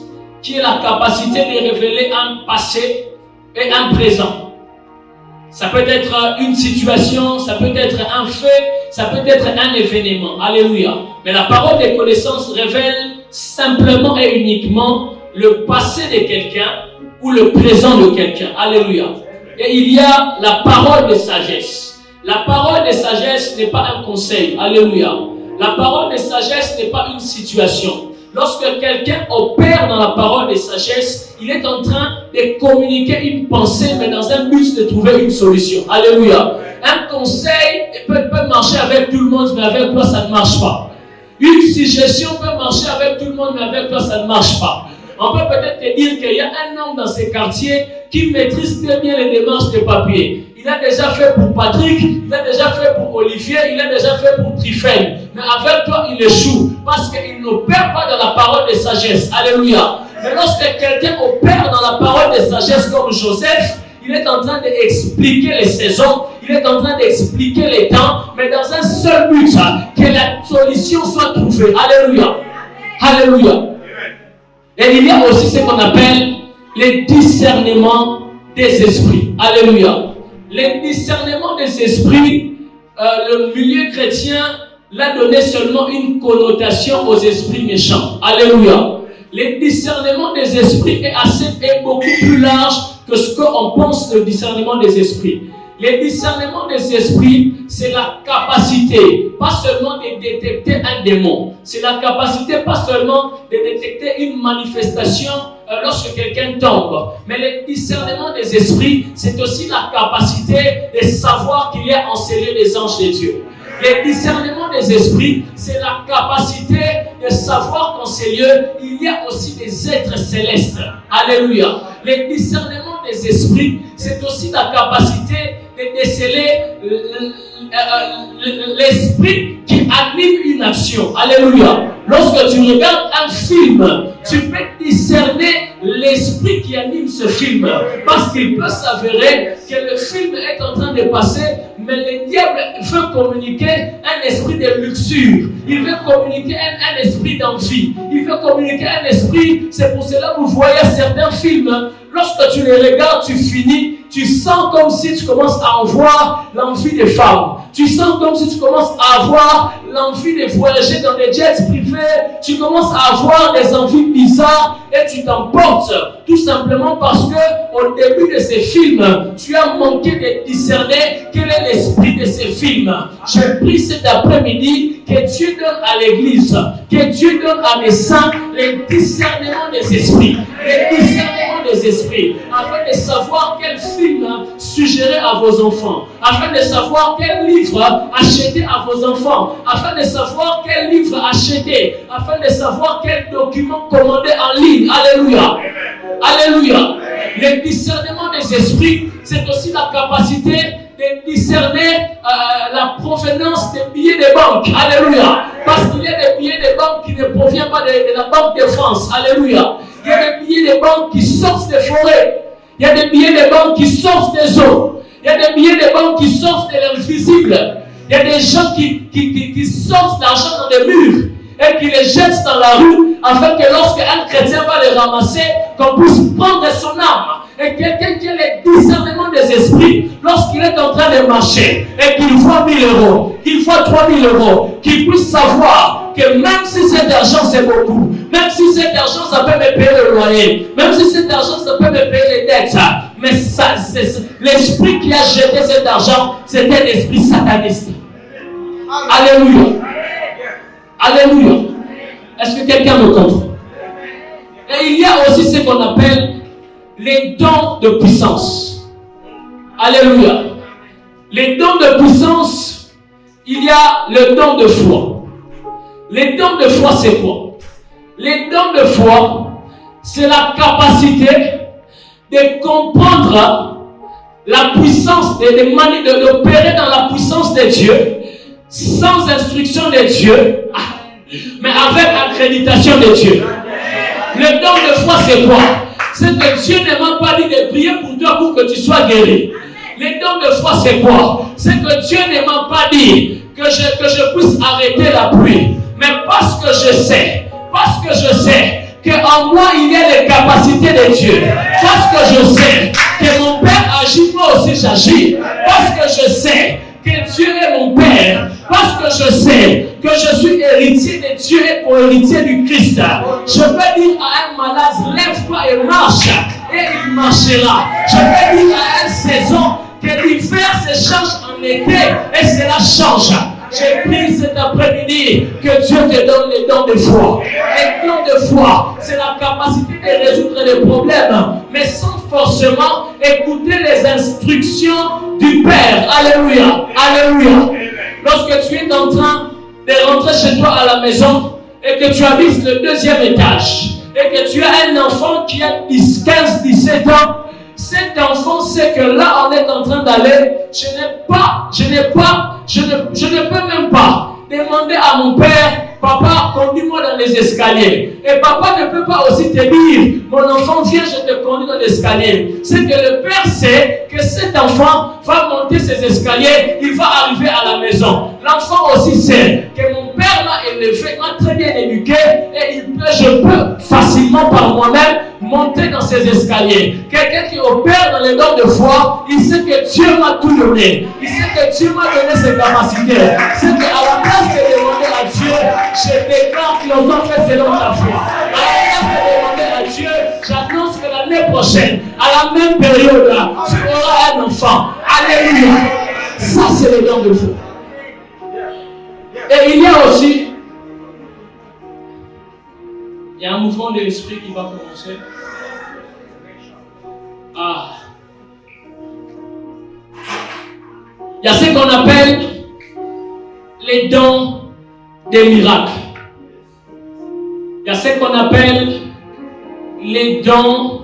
qui est la capacité de révéler un passé et un présent. Ça peut être une situation, ça peut être un fait, ça peut être un événement. Alléluia. Mais la parole des connaissances révèle simplement et uniquement le passé de quelqu'un ou le présent de quelqu'un. Alléluia. Et il y a la parole de sagesse. La parole de sagesse n'est pas un conseil. Alléluia. La parole de sagesse n'est pas une situation. Lorsque quelqu'un opère dans la parole de sagesse, il est en train de communiquer une pensée, mais dans un but de trouver une solution. Alléluia. Un conseil peut marcher avec tout le monde, mais avec toi, ça ne marche pas. Une suggestion peut marcher avec tout le monde, mais avec toi, ça ne marche pas. On peut peut-être te dire qu'il y a un homme dans ces quartiers qui maîtrise très bien les démarches de papier. Il a déjà fait pour Patrick, il a déjà fait pour Olivier, il a déjà fait pour Trifène. Mais avec toi, il échoue parce qu'il n'opère pas dans la parole de sagesse. Alléluia. Mais lorsque quelqu'un opère dans la parole de sagesse comme Joseph, il est en train d'expliquer les saisons, il est en train d'expliquer les temps, mais dans un seul but, que la solution soit trouvée. Alléluia. Alléluia. Et il y a aussi ce qu'on appelle les discernements des esprits. Alléluia. Les discernements des esprits, le milieu chrétien l'a donné seulement une connotation aux esprits méchants. Alléluia. Les discernements des esprits est beaucoup plus large que ce qu'on pense le discernement des esprits. Le discernement des esprits, c'est la capacité, pas seulement de détecter un démon. C'est la capacité, pas seulement de détecter une manifestation lorsque quelqu'un tombe. Mais le discernement des esprits, c'est aussi la capacité de savoir qu'il y a en ces lieux des anges de Dieu. Le discernement des esprits, c'est la capacité de savoir qu'en ces lieux, il y a aussi des êtres célestes. Alléluia. Le discernement des esprits, c'est aussi la capacité de déceler l'esprit qui anime une action. Alléluia. Lorsque tu regardes un film, tu peux discerner l'esprit qui anime ce film. Parce qu'il peut s'avérer que le film est en train de passer, mais le diable veut communiquer un esprit de luxure. Il veut communiquer un esprit d'envie. Il veut communiquer un esprit. C'est pour cela que vous voyez certains films. Lorsque tu les regardes, tu finis, tu sens comme si tu commences à avoir l'envie des femmes. Tu sens comme si tu commences à avoir l'envie de voyager dans des jets privés. Tu commences à avoir des envies bizarres et tu t'emportes. Tout simplement parce que au début de ces films, tu as manqué de discerner quel est l'esprit de ces films. Je prie cet après-midi que Dieu donne à l'Église, que Dieu donne à mes saints le discernement des esprits. Le discernement des esprits, afin de savoir quel film suggérer à vos enfants, afin de savoir quel livre acheter à vos enfants, afin de savoir quel livre acheter, afin de savoir quel document commander en ligne. Alléluia. Alléluia. Le discernement des esprits, c'est aussi la capacité de discerner la provenance des billets de banque. Alléluia. Parce qu'il y a des billets de banque qui ne proviennent pas de la Banque de France. Alléluia. Il y a des billets de banque qui sortent des forêts. Il y a des billets de banque qui sortent des eaux. Il y a des billets de banque qui sortent de l'invisible. Il y a des gens qui sortent l'argent dans des murs et qui les jettent dans la rue afin que lorsque un chrétien va les ramasser, qu'on puisse prendre son âme. Et quelqu'un qui a le discernement des esprits, lorsqu'il est en train de marcher et qu'il voit 1000 euros, qu'il voit 3000 euros, qu'il puisse savoir que même si cet argent c'est beaucoup, même si cet argent ça peut me payer le loyer, même si cet argent ça peut me payer les dettes, mais ça, l'esprit qui a jeté cet argent, c'était un esprit sataniste. Alléluia. Alléluia. Est-ce que quelqu'un me comprend? Et il y a aussi ce qu'on appelle les dons de puissance. Alléluia. Les dons de puissance, il y a le don de foi. Les dons de foi, c'est quoi? Les dons de foi, c'est la capacité de comprendre la puissance, d'opérer dans la puissance de Dieu, sans instruction de Dieu, mais avec accréditation de Dieu. Le don de foi, c'est quoi? C'est que Dieu ne m'a pas dit de prier pour toi pour que tu sois guéri. Le don de foi, c'est quoi? C'est que Dieu ne m'a pas dit que je puisse arrêter la pluie. Mais parce que je sais qu'en moi il y a les capacités de Dieu. Parce que je sais que mon Père agit, moi aussi j'agis. Parce que je sais que Dieu est mon Père. Parce que je sais que je suis héritier de Dieu et co-héritier du Christ. Je peux dire à un malade, lève-toi et marche. Et il marchera. Je peux dire à une saison que l'hiver se change en été et cela change. J'ai pris cet après-midi que Dieu te donne les dons de foi. Les dons de foi, c'est la capacité de résoudre les problèmes, mais sans forcément écouter les instructions du Père. Alléluia. Alléluia. Lorsque tu es en train de rentrer chez toi à la maison et que tu habites le 2e étage et que tu as un enfant qui a 10, 15, 17 ans, cet enfant sait que là on est en train d'aller, je ne peux même pas demander à mon père, papa, conduis-moi dans les escaliers. Et papa ne peut pas aussi te dire, mon enfant, viens, je te conduis dans l'escalier. C'est que le père sait que cet enfant va monter ces escaliers, il va arriver à la maison. L'enfant aussi sait que mon père m'a élevé, m'a très bien éduqué, et je peux facilement par moi-même monter dans ces escaliers. Quelqu'un qui opère dans les dons de foi, il sait que Dieu m'a tout donné. Il sait que Dieu m'a donné ses capacités. C'est qu'à la place de demander à Dieu, je déclare que l'on doit faire selon ta foi. À la place de demander à Dieu, j'annonce que l'année prochaine, à la même période, tu auras un enfant. Alléluia. Ça, c'est les dons de feu. Et il y a aussi, il y a un mouvement de l'esprit qui va commencer. Il y a ce qu'on appelle les dons des miracles. Il y a ce qu'on appelle les dons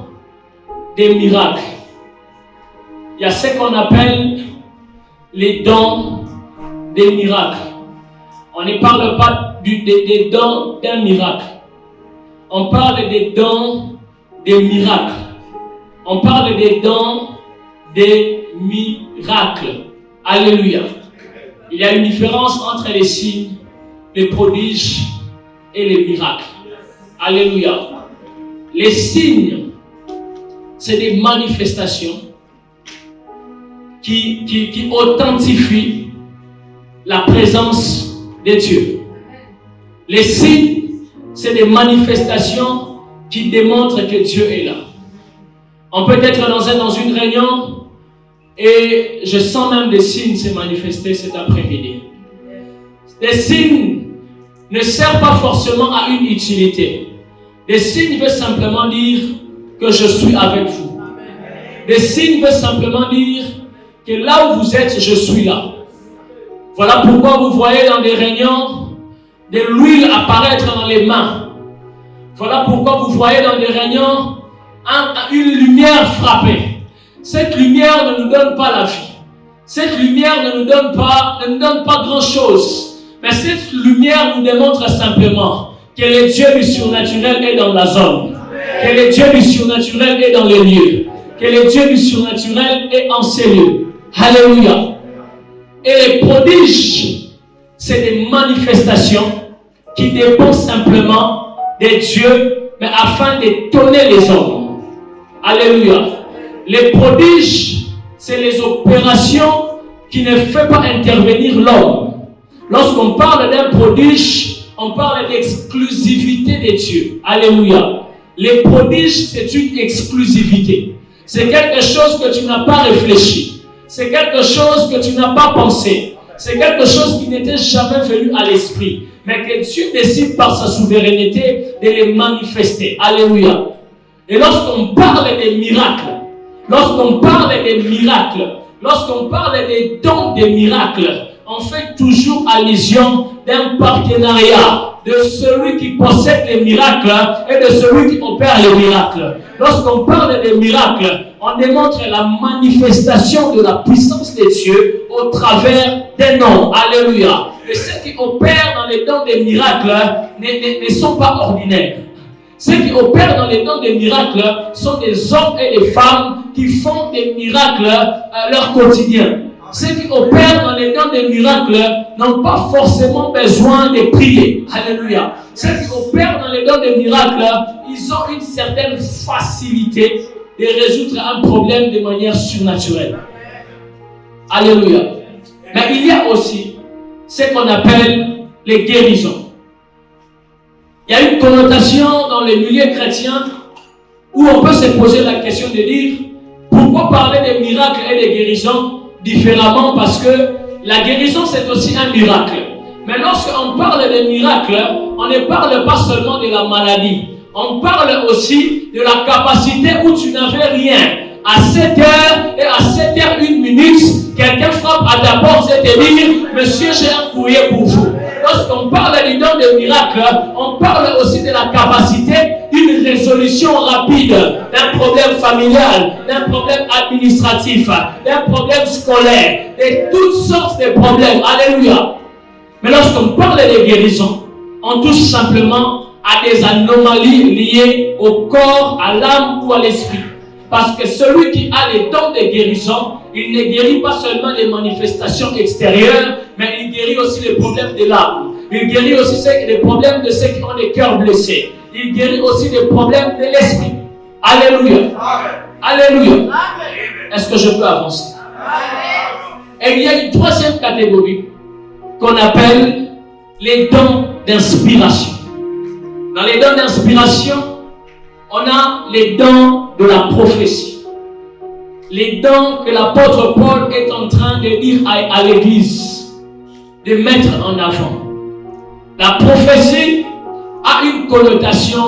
des miracles. Il y a ce qu'on appelle les dons des miracles. On ne parle pas des dons d'un miracle. On parle des dons des miracles. On parle des dons des miracles. Alléluia. Il y a une différence entre les signes, les prodiges et les miracles. Alléluia. Les signes, c'est des manifestations qui authentifient la présence de Dieu. Les signes, c'est des manifestations qui démontrent que Dieu est là. On peut être dans une réunion et je sens même des signes se manifester cet après-midi. Des signes ne servent pas forcément à une utilité. Des signes veulent simplement dire que je suis avec vous. Des signes veulent simplement dire que là où vous êtes, je suis là. Voilà pourquoi vous voyez dans des réunions de l'huile apparaître dans les mains. Voilà pourquoi vous voyez dans des réunions une lumière frapper. Cette lumière ne nous donne pas la vie. Cette lumière ne nous donne pas grand-chose. Mais cette lumière nous démontre simplement que le Dieu du surnaturel est dans la zone. Que le Dieu du surnaturel est dans les lieux. Que le Dieu du surnaturel est en ces lieux. Alléluia. Et les prodiges, c'est des manifestations qui dépendent simplement des dieux, mais afin d'étonner les hommes. Alléluia. Les prodiges, c'est les opérations qui ne font pas intervenir l'homme. Lorsqu'on parle d'un prodige, on parle d'exclusivité de Dieu. Alléluia. Les prodiges, c'est une exclusivité. C'est quelque chose que tu n'as pas réfléchi. C'est quelque chose que tu n'as pas pensé. C'est quelque chose qui n'était jamais venu à l'esprit. Mais que Dieu décide par sa souveraineté de les manifester. Alléluia. Et lorsqu'on parle des miracles, lorsqu'on parle des dons des miracles, on fait toujours allusion d'un partenariat de celui qui possède les miracles et de celui qui opère les miracles. Lorsqu'on parle des miracles, on démontre la manifestation de la puissance de Dieu au travers des noms. Alléluia. Et ceux qui opèrent dans les dons des miracles ne sont pas ordinaires. Ceux qui opèrent dans les dons des miracles sont des hommes et des femmes qui font des miracles à leur quotidien. Ceux qui opèrent dans les dons des miracles n'ont pas forcément besoin de prier. Alléluia. Ceux qui opèrent dans les dons des miracles, ils ont une certaine facilité de résoudre un problème de manière surnaturelle. Alléluia. Mais il y a aussi ce qu'on appelle les guérisons. Il y a une connotation dans les milieux chrétiens où on peut se poser la question de dire pourquoi parler des miracles et des guérisons différemment, parce que la guérison c'est aussi un miracle. Mais lorsqu'on parle des miracles, on ne parle pas seulement de la maladie. On parle aussi de la capacité où tu n'avais rien. À 7h et à 7h01, quelqu'un frappe à ta porte et te dit « Monsieur, j'ai un courrier pour vous ». Lorsqu'on parle du don des miracles, on parle aussi de la capacité d'une résolution rapide d'un problème familial, d'un problème administratif, d'un problème scolaire, de toutes sortes de problèmes. Alléluia. Mais lorsqu'on parle de guérison, on touche simplement à des anomalies liées au corps, à l'âme ou à l'esprit. Parce que celui qui a les dons de guérison, il ne guérit pas seulement les manifestations extérieures, mais il guérit aussi les problèmes de l'âme. Il guérit aussi les problèmes de ceux qui ont des cœurs blessés. Il guérit aussi les problèmes de l'esprit. Alléluia. Amen. Alléluia. Amen. Est-ce que je peux avancer? Amen. Et il y a une troisième catégorie qu'on appelle les dons d'inspiration. Dans les dons d'inspiration, on a les dons de la prophétie. les dons que l'apôtre Paul est en train de dire à l'Église, de mettre en avant. La prophétie a une connotation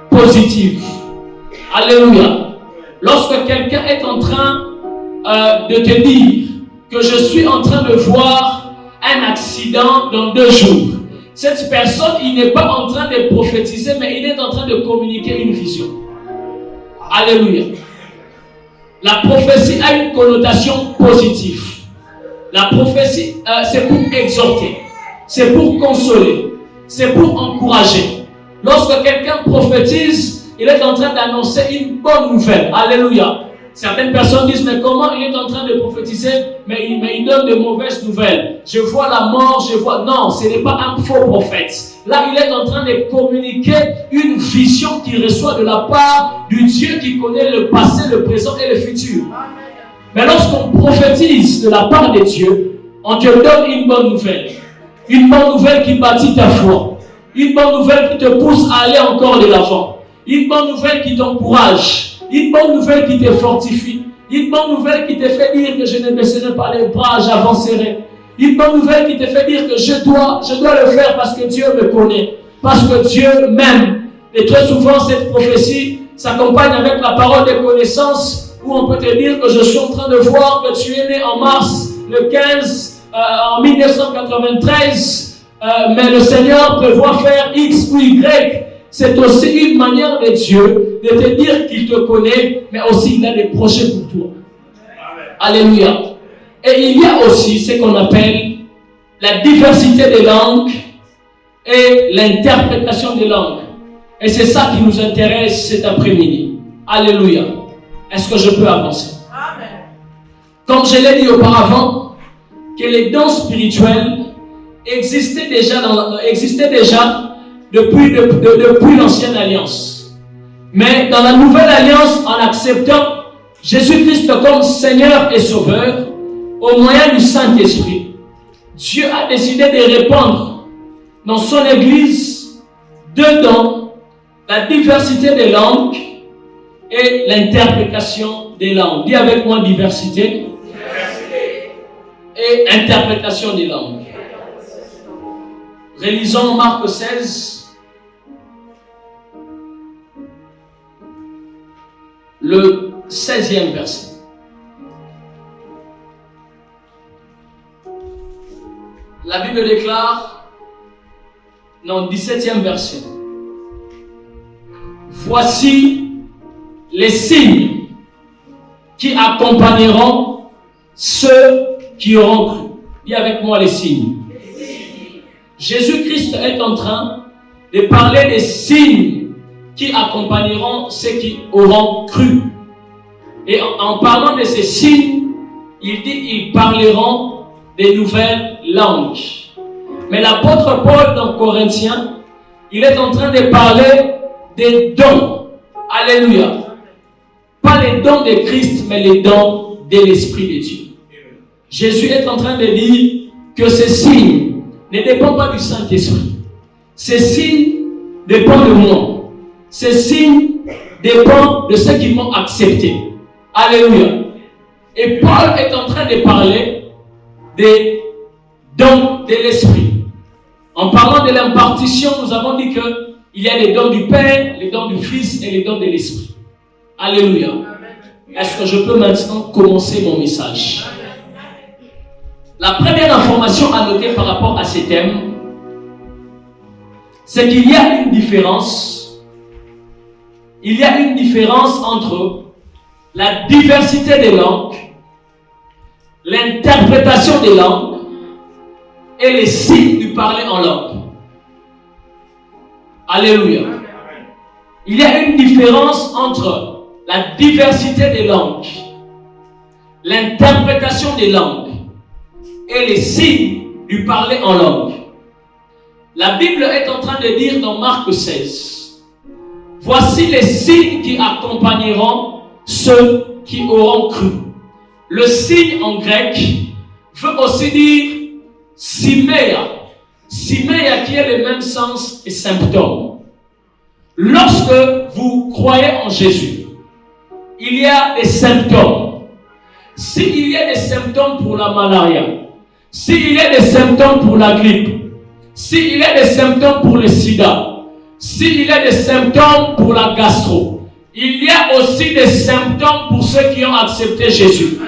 positive. Alléluia. Lorsque quelqu'un est en train de te dire que je suis en train de voir un accident dans 2 jours, cette personne, il n'est pas en train de prophétiser, mais il est en train de communiquer une vision. Alléluia. La prophétie a une connotation positive. La prophétie, c'est pour exhorter, c'est pour consoler, c'est pour encourager. Lorsque quelqu'un prophétise, il est en train d'annoncer une bonne nouvelle. Alléluia. Certaines personnes disent, mais comment il est en train de prophétiser, mais il donne de mauvaises nouvelles. Je vois la mort, je vois... Non, ce n'est pas un faux prophète. Là, il est en train de communiquer une vision qu'il reçoit de la part du Dieu qui connaît le passé, le présent et le futur. Mais lorsqu'on prophétise de la part de Dieu, on te donne une bonne nouvelle. Une bonne nouvelle qui bâtit ta foi. Une bonne nouvelle qui te pousse à aller encore de l'avant. Une bonne nouvelle qui t'encourage. Une bonne nouvelle qui te fortifie. Une bonne nouvelle qui te fait dire que je ne baisserai pas les bras, j'avancerai. Une bonne nouvelle qui te fait dire que je dois le faire parce que Dieu me connaît. Parce que Dieu m'aime. Et très souvent, cette prophétie s'accompagne avec la parole de connaissance où on peut te dire que je suis en train de voir que tu es né en mars le 15 en 1993, mais le Seigneur prévoit faire X ou Y. C'est aussi une manière de Dieu de te dire qu'il te connaît, mais aussi il a des projets pour toi. Alléluia. Et il y a aussi ce qu'on appelle la diversité des langues et l'interprétation des langues. Et c'est ça qui nous intéresse cet après-midi. Alléluia. Est-ce que je peux avancer? Amen. Comme je l'ai dit auparavant, que les dons spirituels existaient déjà depuis l'ancienne alliance. Mais dans la nouvelle alliance, en acceptant Jésus-Christ comme Seigneur et Sauveur, au moyen du Saint-Esprit, Dieu a décidé de répandre dans son Église 2 dons, la diversité des langues et l'interprétation des langues. Dis avec moi diversité et interprétation des langues. Relisons Marc 16. Le 16e verset. La Bible déclare, non, 17e verset. Voici les signes qui accompagneront ceux qui auront cru. Dis avec moi les signes. Jésus-Christ est en train de parler des signes qui accompagneront ceux qui auront cru. Et en parlant de ces signes, il dit ils parleront des nouvelles langues. Mais l'apôtre Paul dans Corinthiens, il est en train de parler des dons. Alléluia. Pas les dons de Christ, mais les dons de l'Esprit de Dieu. Jésus est en train de dire que ces signes ne dépendent pas du Saint-Esprit. Ces signes dépendent de moi. Ces signes dépendent de ceux qui m'ont accepté. Alléluia. Et Paul est en train de parler des dons de l'Esprit. En parlant de l'impartition, nous avons dit qu'il y a les dons du Père, les dons du Fils et les dons de l'Esprit. Alléluia. Est-ce que je peux maintenant commencer mon message? La première information à noter par rapport à ces thèmes, c'est qu'il y a une différence. Il y a une différence entre la diversité des langues, l'interprétation des langues et les signes du parler en langue. Alléluia. Il y a une différence entre la diversité des langues, l'interprétation des langues et les signes du parler en langue. La Bible est en train de dire dans Marc 16, voici les signes qui accompagneront ceux qui auront cru. Le signe en grec veut aussi dire siméa. Siméa qui a le même sens et symptôme. Lorsque vous croyez en Jésus, il y a des symptômes. S'il y a des symptômes pour la malaria, s'il y a des symptômes pour la grippe, s'il y a des symptômes pour le sida, s'il y a des symptômes pour la gastro, il y a aussi des symptômes pour ceux qui ont accepté Jésus.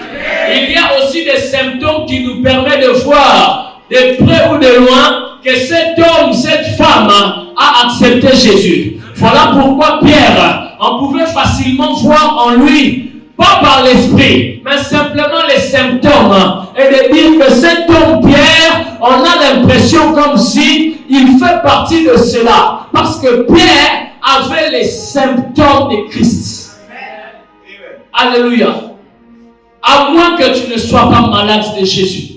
Il y a aussi des symptômes qui nous permettent de voir de près ou de loin que cet homme, cette femme a accepté Jésus. Voilà pourquoi Pierre, on pouvait facilement voir en lui, pas par l'esprit, mais simplement les symptômes, et de dire que cet homme Pierre, on a l'impression comme si il fait partie de cela, parce que Pierre avait les symptômes de Christ. Alléluia. À moins que tu ne sois pas malade de Jésus.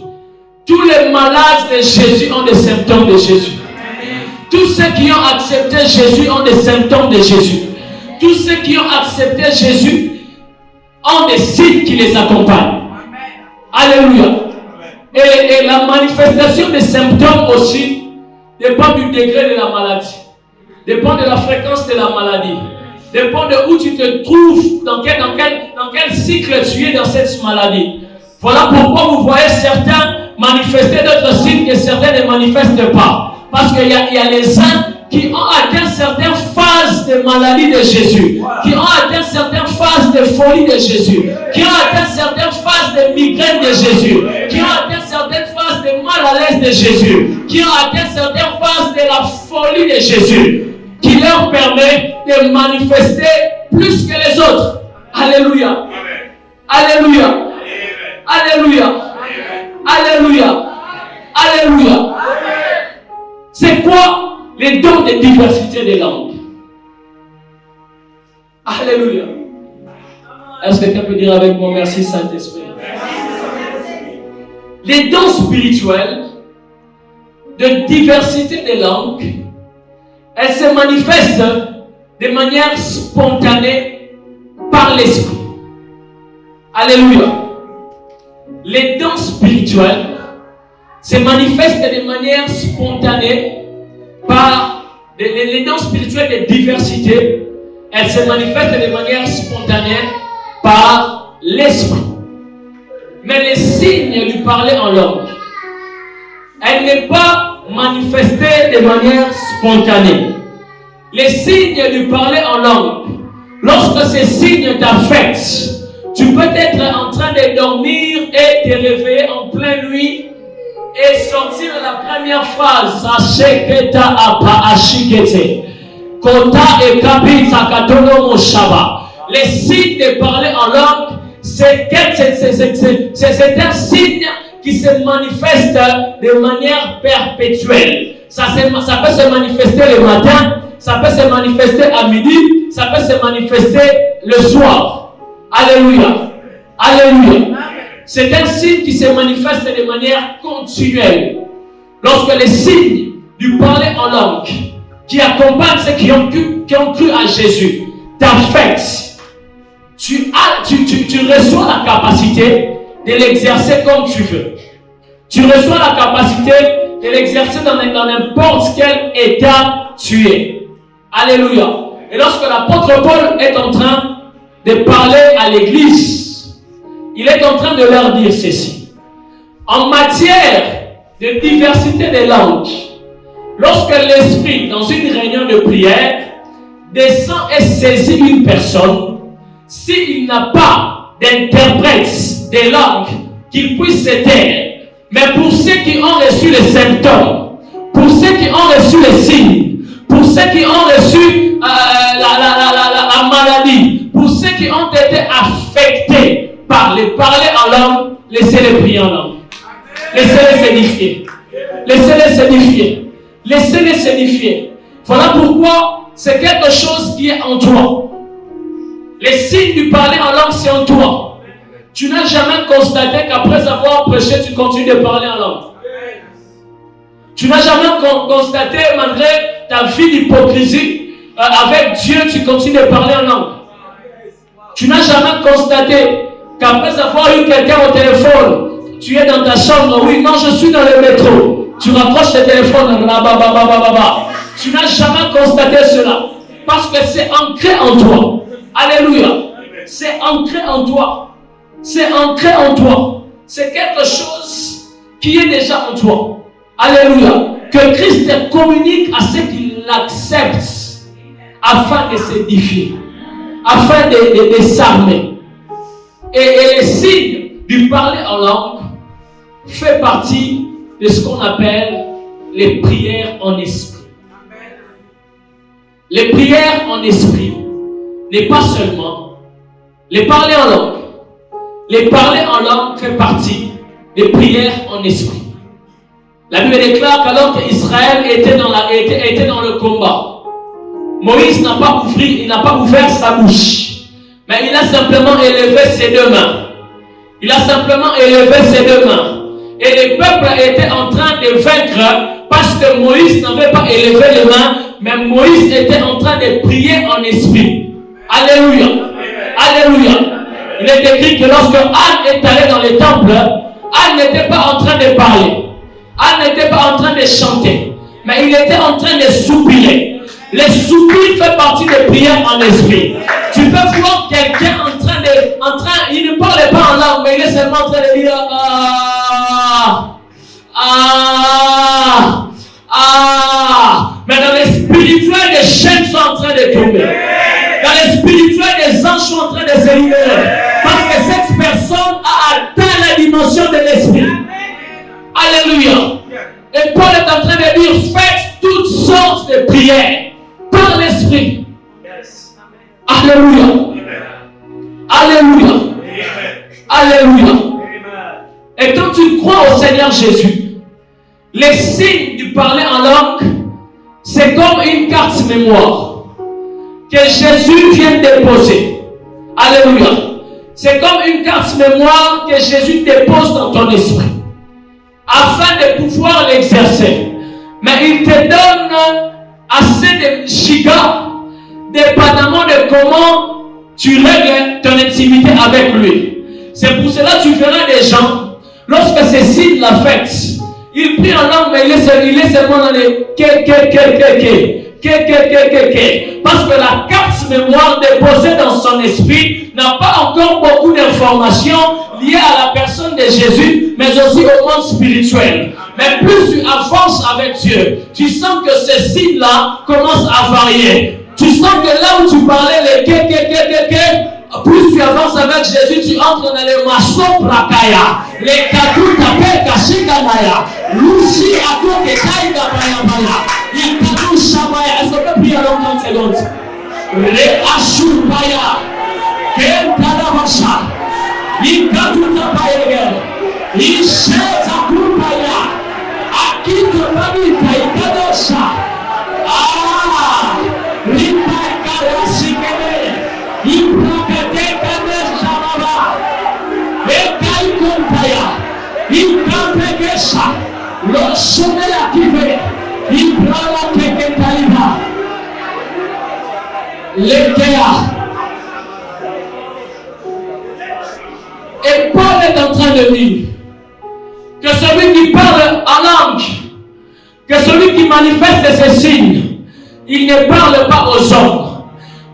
Tous les malades de Jésus ont des symptômes de Jésus. Tous ceux qui ont accepté Jésus ont des symptômes de Jésus. Tous ceux qui ont accepté Jésus ont des signes qui les accompagnent. Alléluia. Et la manifestation des symptômes aussi dépend du degré de la maladie. Dépend de la fréquence de la maladie. Dépend de où tu te trouves, dans quel cycle tu es dans cette maladie. Voilà pourquoi vous voyez certains manifester d'autres signes que certains ne manifestent pas. Parce qu'il y a les uns qui ont atteint certaines phases de maladie de Jésus, qui ont atteint certaines phases de folie de Jésus, qui ont atteint certaines phases de migraine de Jésus, qui ont atteint certaines phases de mal à l'aise de Jésus, qui ont atteint certaines phases de la folie de Jésus, qui leur permet de manifester plus que les autres. Alléluia. Alléluia. Alléluia. Alléluia. Alléluia. C'est quoi les dons de diversité des langues? Alléluia. Est-ce que quelqu'un peut dire avec moi merci Saint-Esprit? Les dons spirituels de diversité des langues, elles se manifestent de manière spontanée par l'Esprit. Alléluia. Les dons spirituels se manifestent de manière spontanée par les dons spirituels de diversité. Elles se manifestent de manière spontanée par l'Esprit. Mais les signes du parler en langue, elle n'est pas manifestée de manière spontanée. Les signes du parler en langue, lorsque ces signes t'affectent, tu peux être en train de dormir et te réveiller en pleine nuit et sortir la première phrase. Sachez que ta apa ashikete. Kota et kabi takatono moshaba. Les signes de parler en langue, c'est un signe qui se manifeste de manière perpétuelle. Ça peut se manifester le matin, ça peut se manifester à midi, ça peut se manifester le soir. Alléluia. Alléluia. C'est un signe qui se manifeste de manière continuelle. Lorsque les signes du parler en langue qui accompagnent ceux qui ont cru à Jésus t'affectent, tu reçois la capacité de l'exercer comme tu veux. Tu reçois la capacité de l'exercer dans n'importe quel état tu es. Alléluia. Et lorsque l'apôtre Paul est en train de parler à l'église, il est en train de leur dire ceci. En matière de diversité des langues, lorsque l'Esprit, dans une réunion de prière, descend et saisit une personne, s'il n'a pas d'interprète des langues qu'il puisse se taire, mais pour ceux qui ont reçu les symptômes, pour ceux qui ont reçu les signes, pour ceux qui ont reçu la maladie, pour ceux qui ont été affectés par les parler en langue, laissez-les prier en langue. Laissez-les s'édifier. Laissez-les s'édifier. Laissez-les s'édifier. Voilà pourquoi c'est quelque chose qui est en toi. Les signes du parler en langue, c'est en toi. Tu n'as jamais constaté qu'après avoir prêché, tu continues de parler en langue. Tu n'as jamais constaté, malgré ta vie d'hypocrisie, avec Dieu, tu continues de parler en langue. Tu n'as jamais constaté qu'après avoir eu quelqu'un au téléphone, tu es dans ta chambre, oui, non, je suis dans le métro. Tu raccroches le téléphone, tu n'as jamais constaté cela. Parce que c'est ancré en toi. Alléluia. C'est ancré en toi. C'est ancré en toi. C'est quelque chose qui est déjà en toi. Alléluia. Que Christ te communique à ceux qui l'acceptent afin de s'édifier, afin de s'armer. Et les signes du parler en langue fait partie de ce qu'on appelle les prières en esprit. Les prières en esprit n'est pas seulement les parler en langue. Les parler en langue fait partie des prières en esprit. La Bible déclare qu'alors qu'Israël était dans le combat, Moïse n'a pas ouvert sa bouche, mais il a simplement élevé ses deux mains. Il a simplement élevé ses deux mains. Et le peuple était en train de vaincre parce que Moïse n'avait pas élevé les mains, mais Moïse était en train de prier en esprit. Alléluia. Alléluia. Il est écrit que lorsque Anne est allée dans le temple, Anne n'était pas en train de parler. Anne n'était pas en train de chanter, mais il était en train de soupirer. Les soupirs fait partie des prières en esprit. Tu peux voir quelqu'un il ne parle pas en langue, mais il est seulement en train de dire Mais dans les spirituels, des chaînes sont en train de tomber. Dans les spirituels, des anges sont en train de se libérer. Parce que cette personne a atteint la dimension de l'esprit. Alléluia. Et Paul est en train de dire, faites toutes sortes de prières par l'esprit. Alléluia. Alléluia. Alléluia. Et quand tu crois au Seigneur Jésus, les signes du parler en langue, c'est comme une carte mémoire que Jésus vient déposer. Alléluia. C'est comme une carte mémoire que Jésus dépose dans ton esprit afin de pouvoir l'exercer. Mais il te donne assez de gigas dépendamment de comment tu règles ton intimité avec lui. C'est pour cela que tu verras des gens, lorsque ces signes la fête, il prie en langue, mais il est seulement dans les parce que la carte mémoire déposée dans son esprit n'a pas encore beaucoup d'informations liées à la personne de Jésus, mais aussi au monde spirituel. Mais plus tu avances avec Dieu, tu sens que ces signes-là commencent à varier. Tu sens que là où tu parlais les plus tu avances avec Jésus, tu entres dans les maçons prakaya, les katou tapé kashikanaya, lushi ako ketaïga bayabaya, il katou shabaya. Est-ce qu'on peut prier alors 30 secondes? Les ashubaya, kentarabasha, il katou tapaya, il sheta kupaya, akito babita, il kadosha. Et Paul est en train de dire que celui qui parle en langue, que celui qui manifeste ses signes, il ne parle pas aux hommes,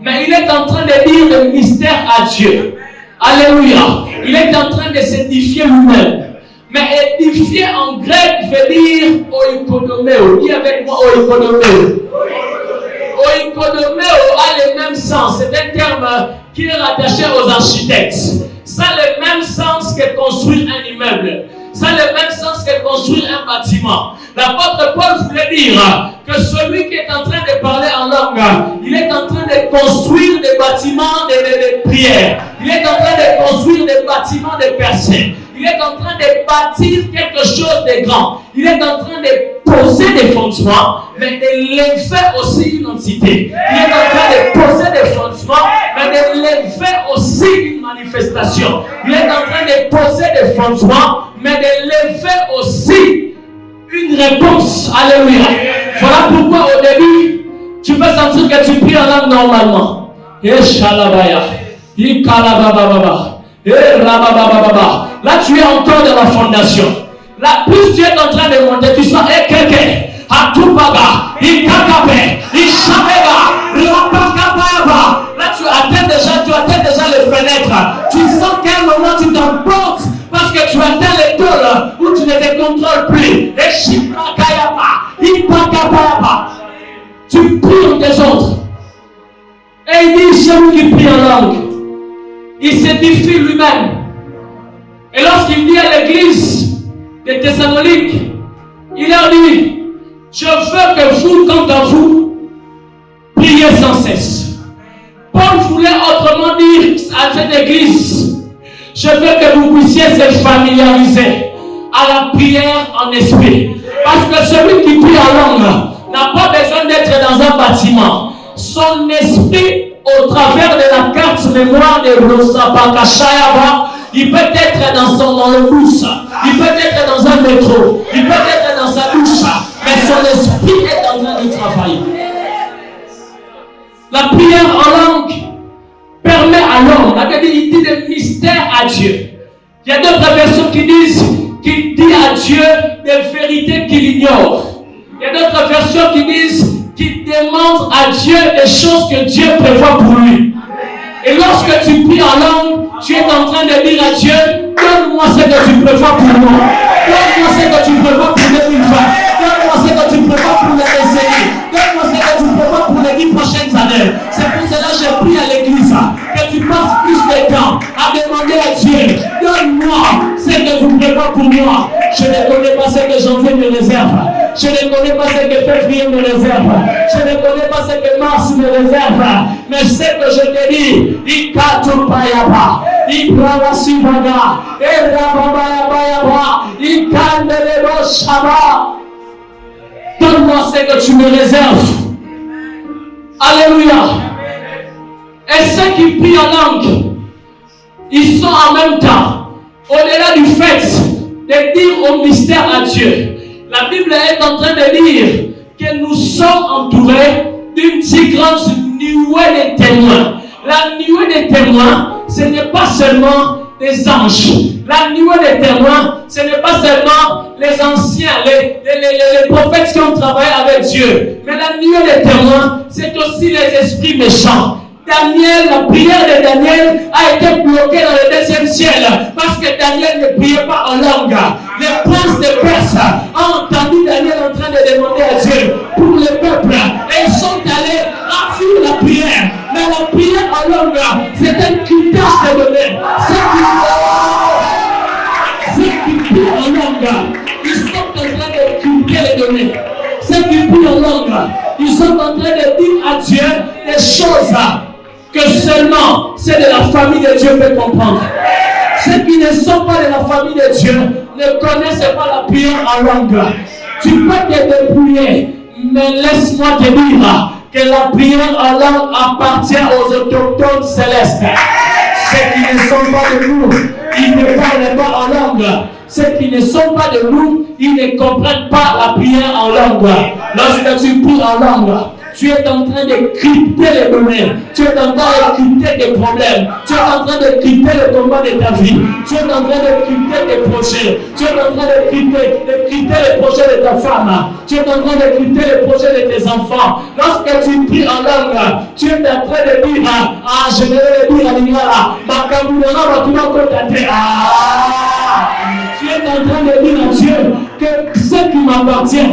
mais il est en train de dire le mystère à Dieu. Alléluia. Il est en train de s'édifier lui-même. Mais édifier en grec veut dire oikonomeo. Dis avec moi oikonomeo. Oikonomeo a le même sens. C'est un terme qui est rattaché aux architectes. Ça a le même sens que construire un immeuble. Ça a le même sens que construire un bâtiment. L'apôtre Paul voulait dire que celui qui est en train de parler en langue, il est en train de construire des bâtiments de prière. Il est en train de construire des bâtiments de percée. Il est en train de bâtir quelque chose de grand. Il est en train de poser des fondements, mais de lever aussi une entité. Il est en train de poser des fondements, mais de lever aussi une manifestation. Il est en train de poser des fondements, mais de lever aussi une réponse. Alléluia. Voilà pourquoi au début, tu peux sentir que tu pries en langue normalement. Là, tu es encore dans la fondation. Là, plus tu es en train de monter, tu sens Ekeke, Atubaga, Ikakabe, Ishabega, Rapakababa. Là, tu atteins déjà les fenêtres. Tu sens qu'à un moment, tu t'en tu pries en désordre. Et il dit, celui qui prie en langue, il s'édifie lui-même. Et lorsqu'il dit à l'église de Thessalonique, il leur dit, je veux que vous, quant à vous, priez sans cesse. Paul voulait autrement dire à cette église, je veux que vous puissiez se familiariser à la prière en esprit. Parce que celui qui prie en langue n'a pas besoin d'être dans un bâtiment. Son esprit, au travers de la carte mémoire de Rosapakashayaba, il peut être dans le bus, il peut être dans un métro, il peut être dans sa douche, mais son esprit est en train de travailler. La prière en langue permet à l'homme, il dit des mystères à Dieu. Il y a d'autres versions qui disent qu'il dit à Dieu des vérités qu'il ignore. Il y a d'autres versions qui disent qu'il demande à Dieu des choses que Dieu prévoit pour lui. Et lorsque tu pries en langue, tu es en train de dire à Dieu, donne-moi ce que tu prévois pour moi. Donne-moi ce que tu prévois pour 2020. Donne-moi ce que tu prévois pour les décennies. Donne-moi ce que tu prévois pour les 10 prochaines années. C'est pour cela que je prie à l'église que tu passes plus de temps à demander à Dieu, donne-moi ce que tu prévois pour moi. Je ne connais pas ce que janvier me réserve. Je ne connais pas ce que février me réserve. Je ne connais pas ce que mars me réserve. Mais ce que je te dis, Ikatupayaba, Ikrawasivaga, Erababayaba, Ikandelebo Shaba. Donne-moi ce que tu me réserves. Alléluia. Et ceux qui prient en langue, ils sont en même temps, au-delà du fait de dire au mystère à Dieu. La Bible est en train de dire que nous sommes entourés d'une si grande nuée de témoins. La nuée des témoins, ce n'est pas seulement des anges. La nuée des témoins, ce n'est pas seulement les anciens, les prophètes qui ont travaillé avec Dieu. Mais la nuée des témoins, c'est aussi les esprits méchants. Daniel, la prière de Daniel a été bloquée dans le 2e ciel parce que Daniel ne priait pas en langue. Les princes de Perse ont entendu Daniel en train de demander à Dieu pour le peuple et ils sont allés fuir la prière. Mais la prière en langue, c'est un critère de donner. Ceux qui prient en langue, ils sont en train de critères les données. Ceux qui prient en langue, ils sont en train de dire à Dieu des choses que seulement ceux de la famille de Dieu peuvent comprendre. Ceux qui ne sont pas de la famille de Dieu ne connaissent pas la prière en langue. Tu peux te débrouiller, mais laisse-moi te dire que la prière en langue appartient aux autochtones célestes. Ceux qui ne sont pas de nous, ils ne parlent pas en langue. Ceux qui ne sont pas de nous, ils ne comprennent pas la prière en langue. Lorsque tu pries en langue, tu es en train de crypter les données. Tu es en train de crypter tes problèmes. Tu es en train de crypter le combat de ta vie. Tu es en train de crypter tes projets. Tu es en train de crypter les projets de ta femme. Tu es en train de crypter les projets de tes enfants. Lorsque tu pries en langue, tu es en train de dire, je vais le dire à l'Ingala, tu es en train de dire à Dieu que ce qui m'appartient,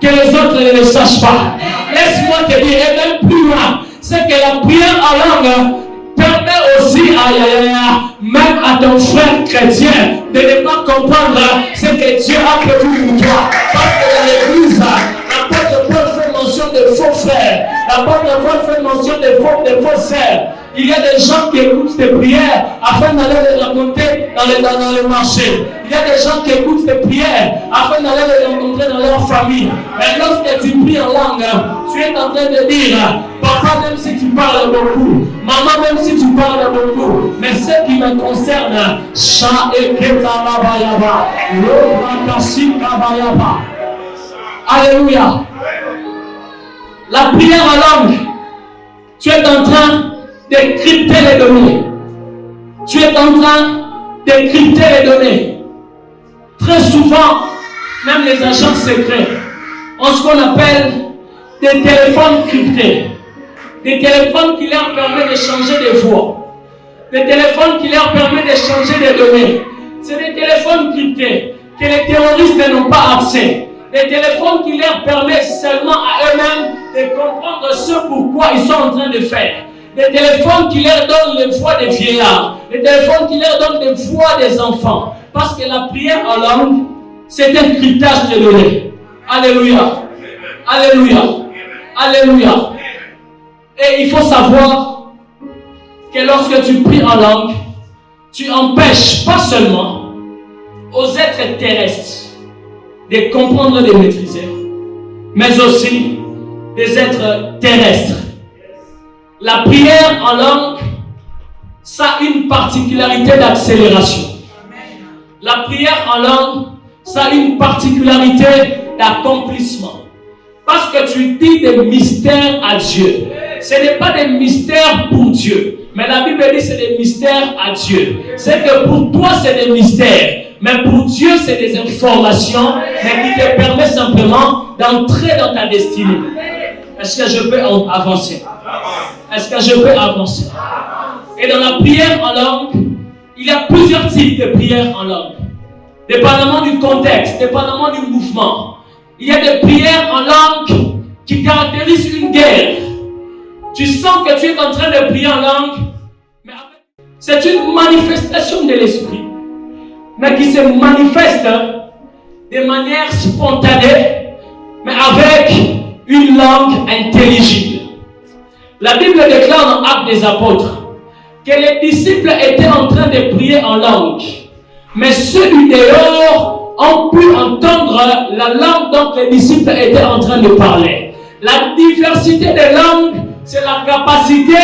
que les autres ne le sachent pas. Laisse-moi te dire, et même plus loin, c'est que la prière en langue permet aussi même à ton frère chrétien de ne pas comprendre ce que Dieu a prévu pour toi. Parce que dans l'église, l'apôtre Paul fait mention de faux frères. L'apôtre Paul fait mention de faux sœurs. Il y a des gens qui écoutent tes prières afin d'aller les raconter dans le marché. Il y a des gens qui écoutent tes prières afin d'aller les rencontrer dans leur famille. Mais lorsque tu pries en langue, tu es en train de dire, papa, même si tu parles beaucoup, maman, même si tu parles beaucoup, mais ce qui me concerne, alléluia. La prière en langue, tu es en train de crypter les données. Tu es en train de crypter les données. Très souvent, même les agents secrets ont ce qu'on appelle des téléphones cryptés. Des téléphones qui leur permettent de changer de voix. Des téléphones qui leur permettent de changer des données. C'est des téléphones cryptés que les terroristes n'ont pas accès. Des téléphones qui leur permettent seulement à eux-mêmes de comprendre ce pourquoi ils sont en train de faire. Les téléphones qui leur donnent les voix des vieillards. Les téléphones qui leur donnent les voix des enfants. Parce que la prière en langue, c'est un cryptage de données. Alléluia. Alléluia. Alléluia. Et il faut savoir que lorsque tu pries en langue, tu empêches pas seulement aux êtres terrestres de comprendre et de maîtriser, mais aussi des êtres terrestres. La prière en langue, ça a une particularité d'accélération. La prière en langue, ça a une particularité d'accomplissement. Parce que tu dis des mystères à Dieu. Ce n'est pas des mystères pour Dieu. Mais la Bible dit que c'est des mystères à Dieu. C'est que pour toi, c'est des mystères. Mais pour Dieu, c'est des informations, mais qui te permettent simplement d'entrer dans ta destinée. Est-ce que je peux avancer? Est-ce que je peux avancer? Et dans la prière en langue, il y a plusieurs types de prières en langue. Dépendamment du contexte, dépendamment du mouvement. Il y a des prières en langue qui caractérisent une guerre. Tu sens que tu es en train de prier en langue, mais c'est une manifestation de l'esprit, mais qui se manifeste de manière spontanée, mais avec une langue intelligible. La Bible déclare dans Actes des Apôtres que les disciples étaient en train de prier en langue, mais ceux du dehors ont pu entendre la langue dont les disciples étaient en train de parler. La diversité des langues, c'est la capacité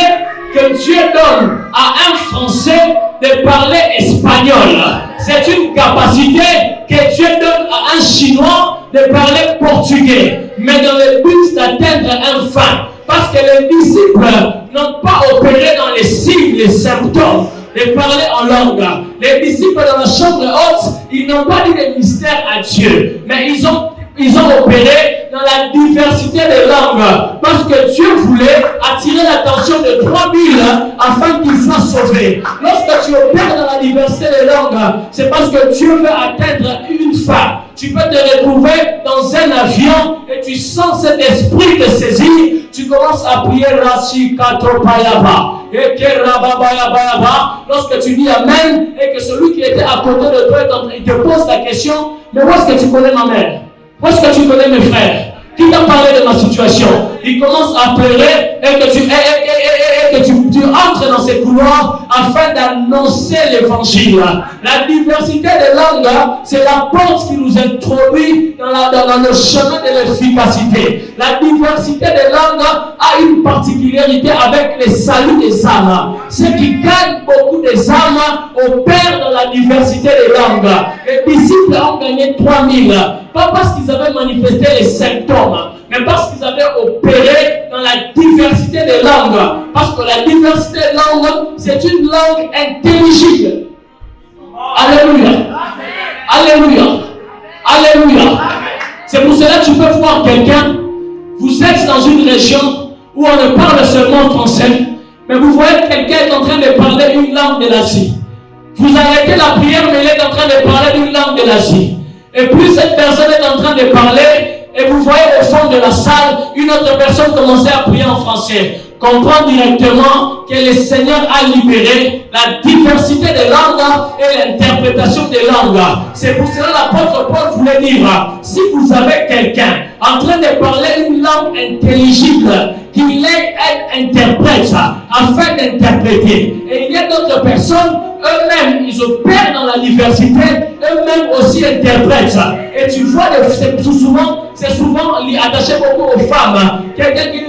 que Dieu donne à un Français de parler espagnol. C'est une capacité que Dieu donne à un Chinois de parler portugais. Mais dans le but d'atteindre un fin. Parce que les disciples n'ont pas opéré dans les signes, les symptômes de parler en langue. Les disciples dans la chambre haute, ils n'ont pas dit des mystères à Dieu. Mais ils ont opéré dans la diversité des langues. Parce que Dieu voulait attirer l'attention de 3000 afin qu'ils soient sauvés. Lorsque tu opères dans la diversité des langues, c'est parce que Dieu veut atteindre une fin. Tu peux te retrouver dans un avion et tu sens cet esprit te saisir. Tu commences à prier Rashi Katopayaba. Et lorsque tu dis Amen et que celui qui était à côté de toi, il te pose la question, mais où est-ce que tu connais ma mère? Où est-ce que tu connais mes frères? Qui t'a parlé de ma situation? Il commence à pleurer et que tu entres dans ces couloirs afin d'annoncer l'évangile. La diversité des langues, c'est la porte qui nous introduit dans le chemin de l'efficacité. La diversité des langues a une particularité avec les saluts des âmes. Ceux qui gagnent beaucoup des âmes opèrent dans la diversité des langues. Les disciples ont gagné 3000. Pas parce qu'ils avaient manifesté les symptômes, mais parce qu'ils avaient opéré dans la diversité des langues. Parce que la diversité des langues, c'est une langue intelligible. Alléluia. Alléluia. Alléluia. C'est pour cela que tu peux voir quelqu'un, vous êtes dans une région où on ne parle seulement français, mais vous voyez quelqu'un est en train de parler une langue de l'Asie. Vous arrêtez la prière, mais il est en train de parler une langue de l'Asie. Et puis cette personne est en train de parler, et vous voyez au fond de la salle, une autre personne commencer à prier en français. Comprendre directement que le Seigneur a libéré la diversité des langues et l'interprétation des langues. C'est pour cela que l'apôtre Paul voulait dire, si vous avez quelqu'un en train de parler une langue intelligible, qu'il ait un interprète afin d'interpréter. Et il y a d'autres personnes, eux-mêmes, ils opèrent dans la diversité, eux-mêmes aussi interprètent. Et tu vois, c'est souvent attaché beaucoup aux femmes. Quelqu'un qui dit,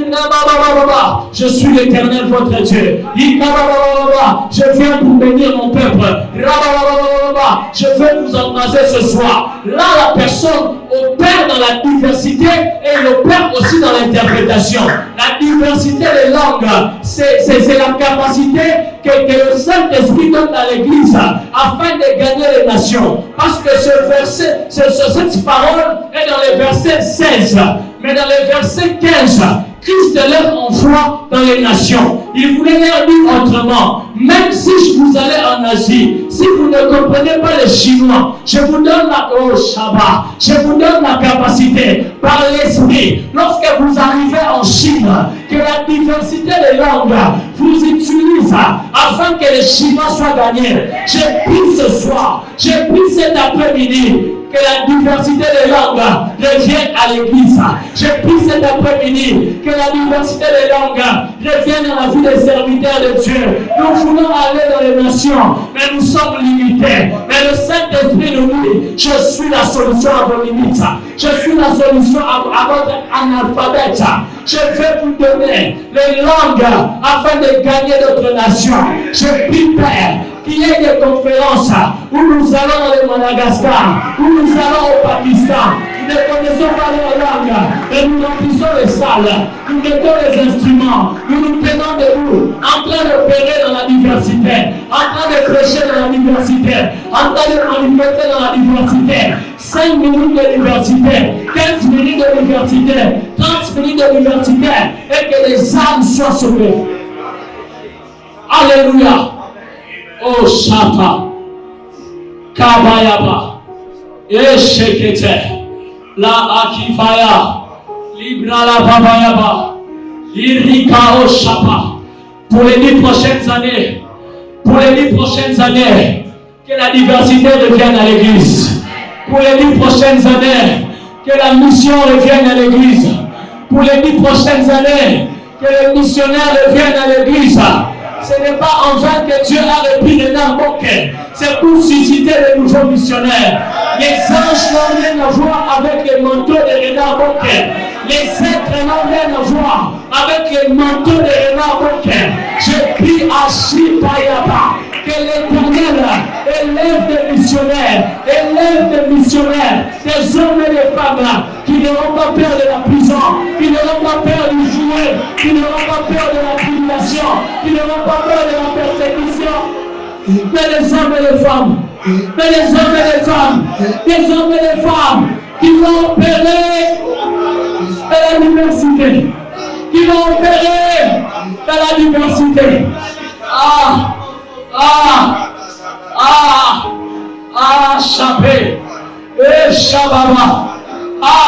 je suis l'Éternel votre Dieu. Je viens pour bénir mon peuple. Je veux vous embrasser ce soir. Là, la personne opère dans la diversité et elle opère aussi dans l'interprétation. La diversité des langues, c'est la capacité que le Saint-Esprit donne à l'Église afin de gagner les nations. Parce que ce verset, cette parole est dans le verset 16. Mais dans le verset 15, Christ leur envoie dans les nations. Il voulait leur dire autrement. Même si vous allez en Asie, si vous ne comprenez pas le chinois, je vous donne la capacité par l'esprit. Lorsque vous arrivez en Chine, afin que le chinois soit gagné. Je prie ce soir, je prie cet après-midi, que la diversité des langues revienne à l'église. Je prie cet après-midi que la diversité des langues revienne dans la vie des serviteurs de Dieu. Nous voulons aller dans les nations, mais nous sommes limités. Mais le Saint-Esprit nous dit, je suis la solution à vos limites. Je suis la solution à votre analphabète. Je vais vous donner les langues afin de gagner d'autres nations. Je prie, Père, qu'il y ait des conférences où nous allons dans le Madagascar, où nous allons au Pakistan. Nous ne connaissons pas leur langue, mais nous remplissons les salles, nous mettons les instruments, nous nous tenons debout, en train d'opérer dans la diversité, en train de prêcher dans la diversité, en train de manifester dans la diversité. 5 minutes de diversité, 15 minutes de diversité, 30 minutes de diversité, et que les âmes soient sauvées. Alléluia. Oh Shata, Kabayaba, Eshekete, La Akifaya, Libra la Babayaba, Irika O Shapa. Pour les 10 prochaines années, que la diversité revienne à l'église. Pour les 10 prochaines années, que la mission revienne à l'église. Pour les 10 prochaines années, que les missionnaires reviennent à l'église. Ce n'est pas en vain que Dieu a repris les Namboké. C'est pour susciter de nouveaux missionnaires. Les anges n'ont rien à voir avec les manteaux de Renard Boké. Les êtres n'ont rien à voir avec les manteaux de Renard Boké. Je prie à Shipayaba que l'Éternel élève des missionnaires, des hommes et des femmes qui n'auront pas peur de la prison, qui n'auront pas peur du jouet, qui n'auront pas peur de la tribulation, qui n'auront pas peur de la persécution. Mais les hommes et les femmes, des hommes et des femmes qui vont opérer dans la diversité, Chapé, Shababa,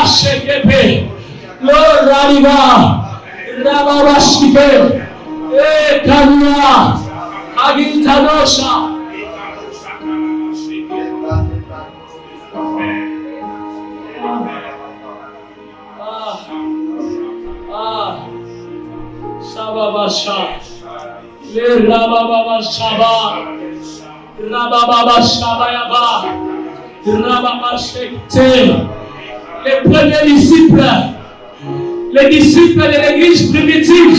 Shekepe, le Radiva, Rababashike, Kanya, Agitanosha. Shababasha, le Rababa Shaba, Rababa Shabayaba, Rababa Shekte. Les premiers disciples, les disciples de l'église primitive,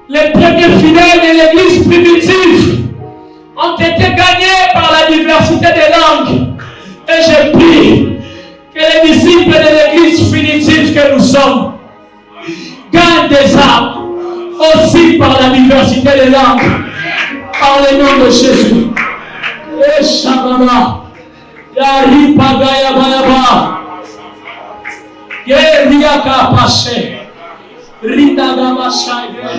les premiers fidèles de l'église primitive ont été gagnés par la diversité des langues. Et je prie que les disciples de l'église primitive que nous sommes gagnent des âmes aussi par la diversité des langues, par le nom de Jésus. Et Shababa, Yari Pagaya Bayaba, Yeriaka Pache, Rida Gama Shagre,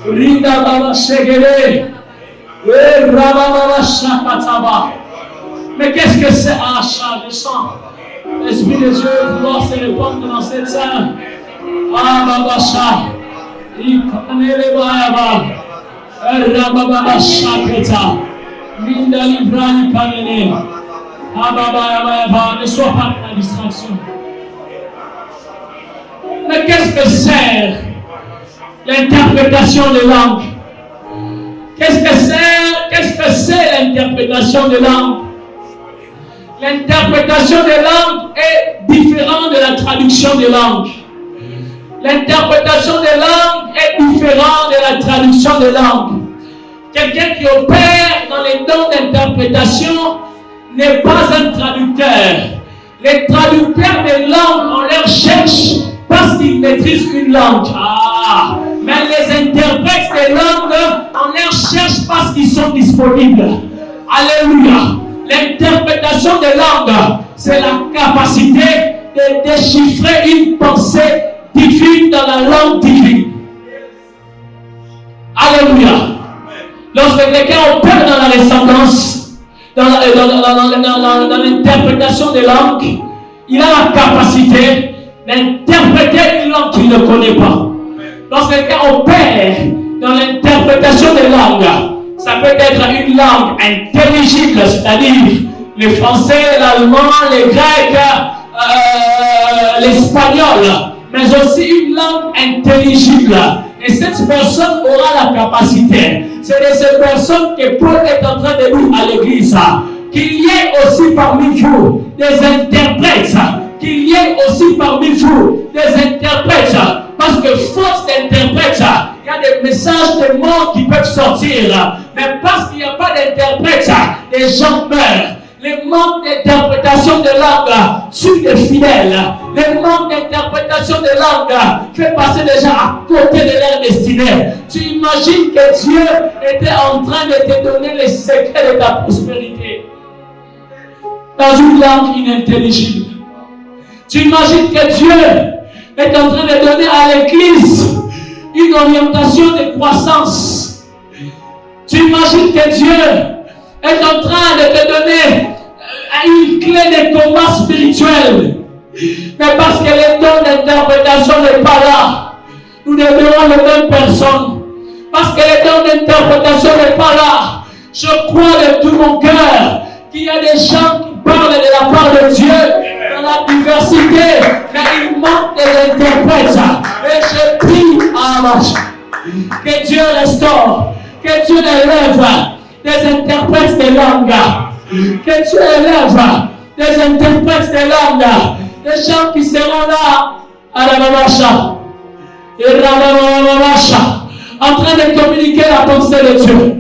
Rida Gama Shagre, Rababa Shakataba. Mais qu'est-ce que c'est un chat de sang? L'Esprit de Dieu vouloir se répandre dans cette salle. Ah, Baba Shah, Ikanele Bayaba, Rababa Shaketa, Linda Librani Kanene, Ah, Baba, ne sois pas dans la distraction. Mais qu'est-ce que c'est l'interprétation des langues? Qu'est-ce que c'est l'interprétation des langues? L'interprétation des langues est différente de la traduction des langues. L'interprétation des langues est différente de la traduction des langues. Quelqu'un qui opère dans les dons d'interprétation n'est pas un traducteur. Les traducteurs des langues, on leur cherche parce qu'ils maîtrisent une langue. Mais les interprètes des langues, on leur cherche parce qu'ils sont disponibles. Alléluia. L'interprétation des langues, c'est la capacité de déchiffrer une pensée divine dans la langue divine. Alléluia. Lorsque quelqu'un opère dans la ressemblance, dans l'interprétation des langues, il a la capacité d'interpréter une langue qu'il ne connaît pas. Lorsque quelqu'un opère dans l'interprétation L'interprétation des langues, ça peut être une langue intelligible, c'est-à-dire le français, l'allemand, le grec, l'espagnol, mais aussi une langue intelligible. Et cette personne aura la capacité. C'est de ces personnes que Paul est en train de dire à l'église qu'il y ait aussi parmi vous des interprètes. Qu'il y ait aussi parmi vous des interprètes. Parce que faute d'interprètes, il y a des messages de mort qui peuvent sortir. Mais parce qu'il n'y a pas d'interprètes, les gens meurent. Le manque d'interprétation de langue tue les fidèles. Le manque d'interprétation de langue fait passer les gens à côté de leur destinée. Tu imagines que Dieu était en train de te donner les secrets de ta prospérité dans une langue inintelligible. Tu imagines que Dieu est en train de donner à l'Église une orientation de croissance. Tu imagines que Dieu est en train de te donner une clé de combat spirituel. Mais parce que le don d'interprétation n'est pas là, nous demeurons les mêmes personnes. Parce que le don d'interprétation n'est pas là, je crois de tout mon cœur qu'il y a des gens qui parlent de la part de Dieu dans la diversité, mais il manque des interprètes. Et je prie à Allah que Dieu restaure, que Dieu élève des interprètes de langue, que Dieu élève des interprètes de langue, des gens qui seront là à la Mamacha et Ramamacha, en train de communiquer la pensée de Dieu,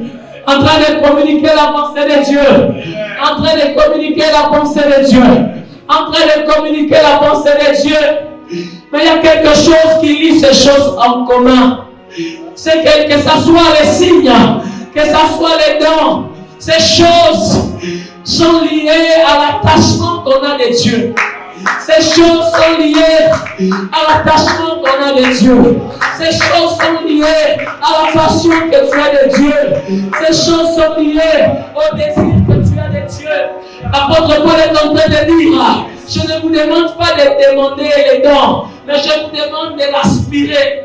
en train de communiquer la pensée de Dieu, en train de communiquer la pensée de Dieu, en train de communiquer la pensée de Dieu. Mais il y a quelque chose qui lie ces choses en commun. C'est que ce soit les signes, que ce soit les dons, ces choses sont liées à l'attachement qu'on a de Dieu. Ces choses sont liées à l'attachement qu'on a de Dieu. Ces choses sont liées à la passion que tu as de Dieu. Ces choses sont liées au désir que tu as de Dieu. L'apôtre Paul est en train de dire, je ne vous demande pas de demander les dons, mais je vous demande de l'aspirer.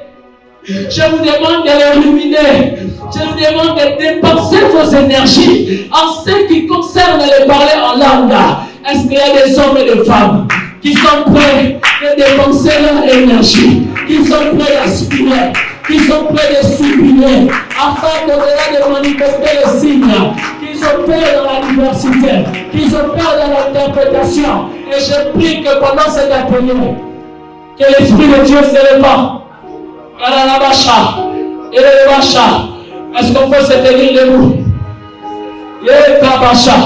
Je vous demande de le ruminer. Je vous demande de dépenser vos énergies en ce qui concerne le parler en langue. Est-ce qu'il y a des hommes et des femmes qui sont prêts de dépenser leur énergie, qui sont prêts d'aspirer, qui sont prêts de sublimer, afin qu'au-delà de manifester les signes, qu'ils opèrent dans la diversité, qu'ils opèrent dans l'interprétation. Et je prie que pendant cet atelier, que l'Esprit de Dieu se répand. Est-ce qu'on peut se tenir debout? Comment ça?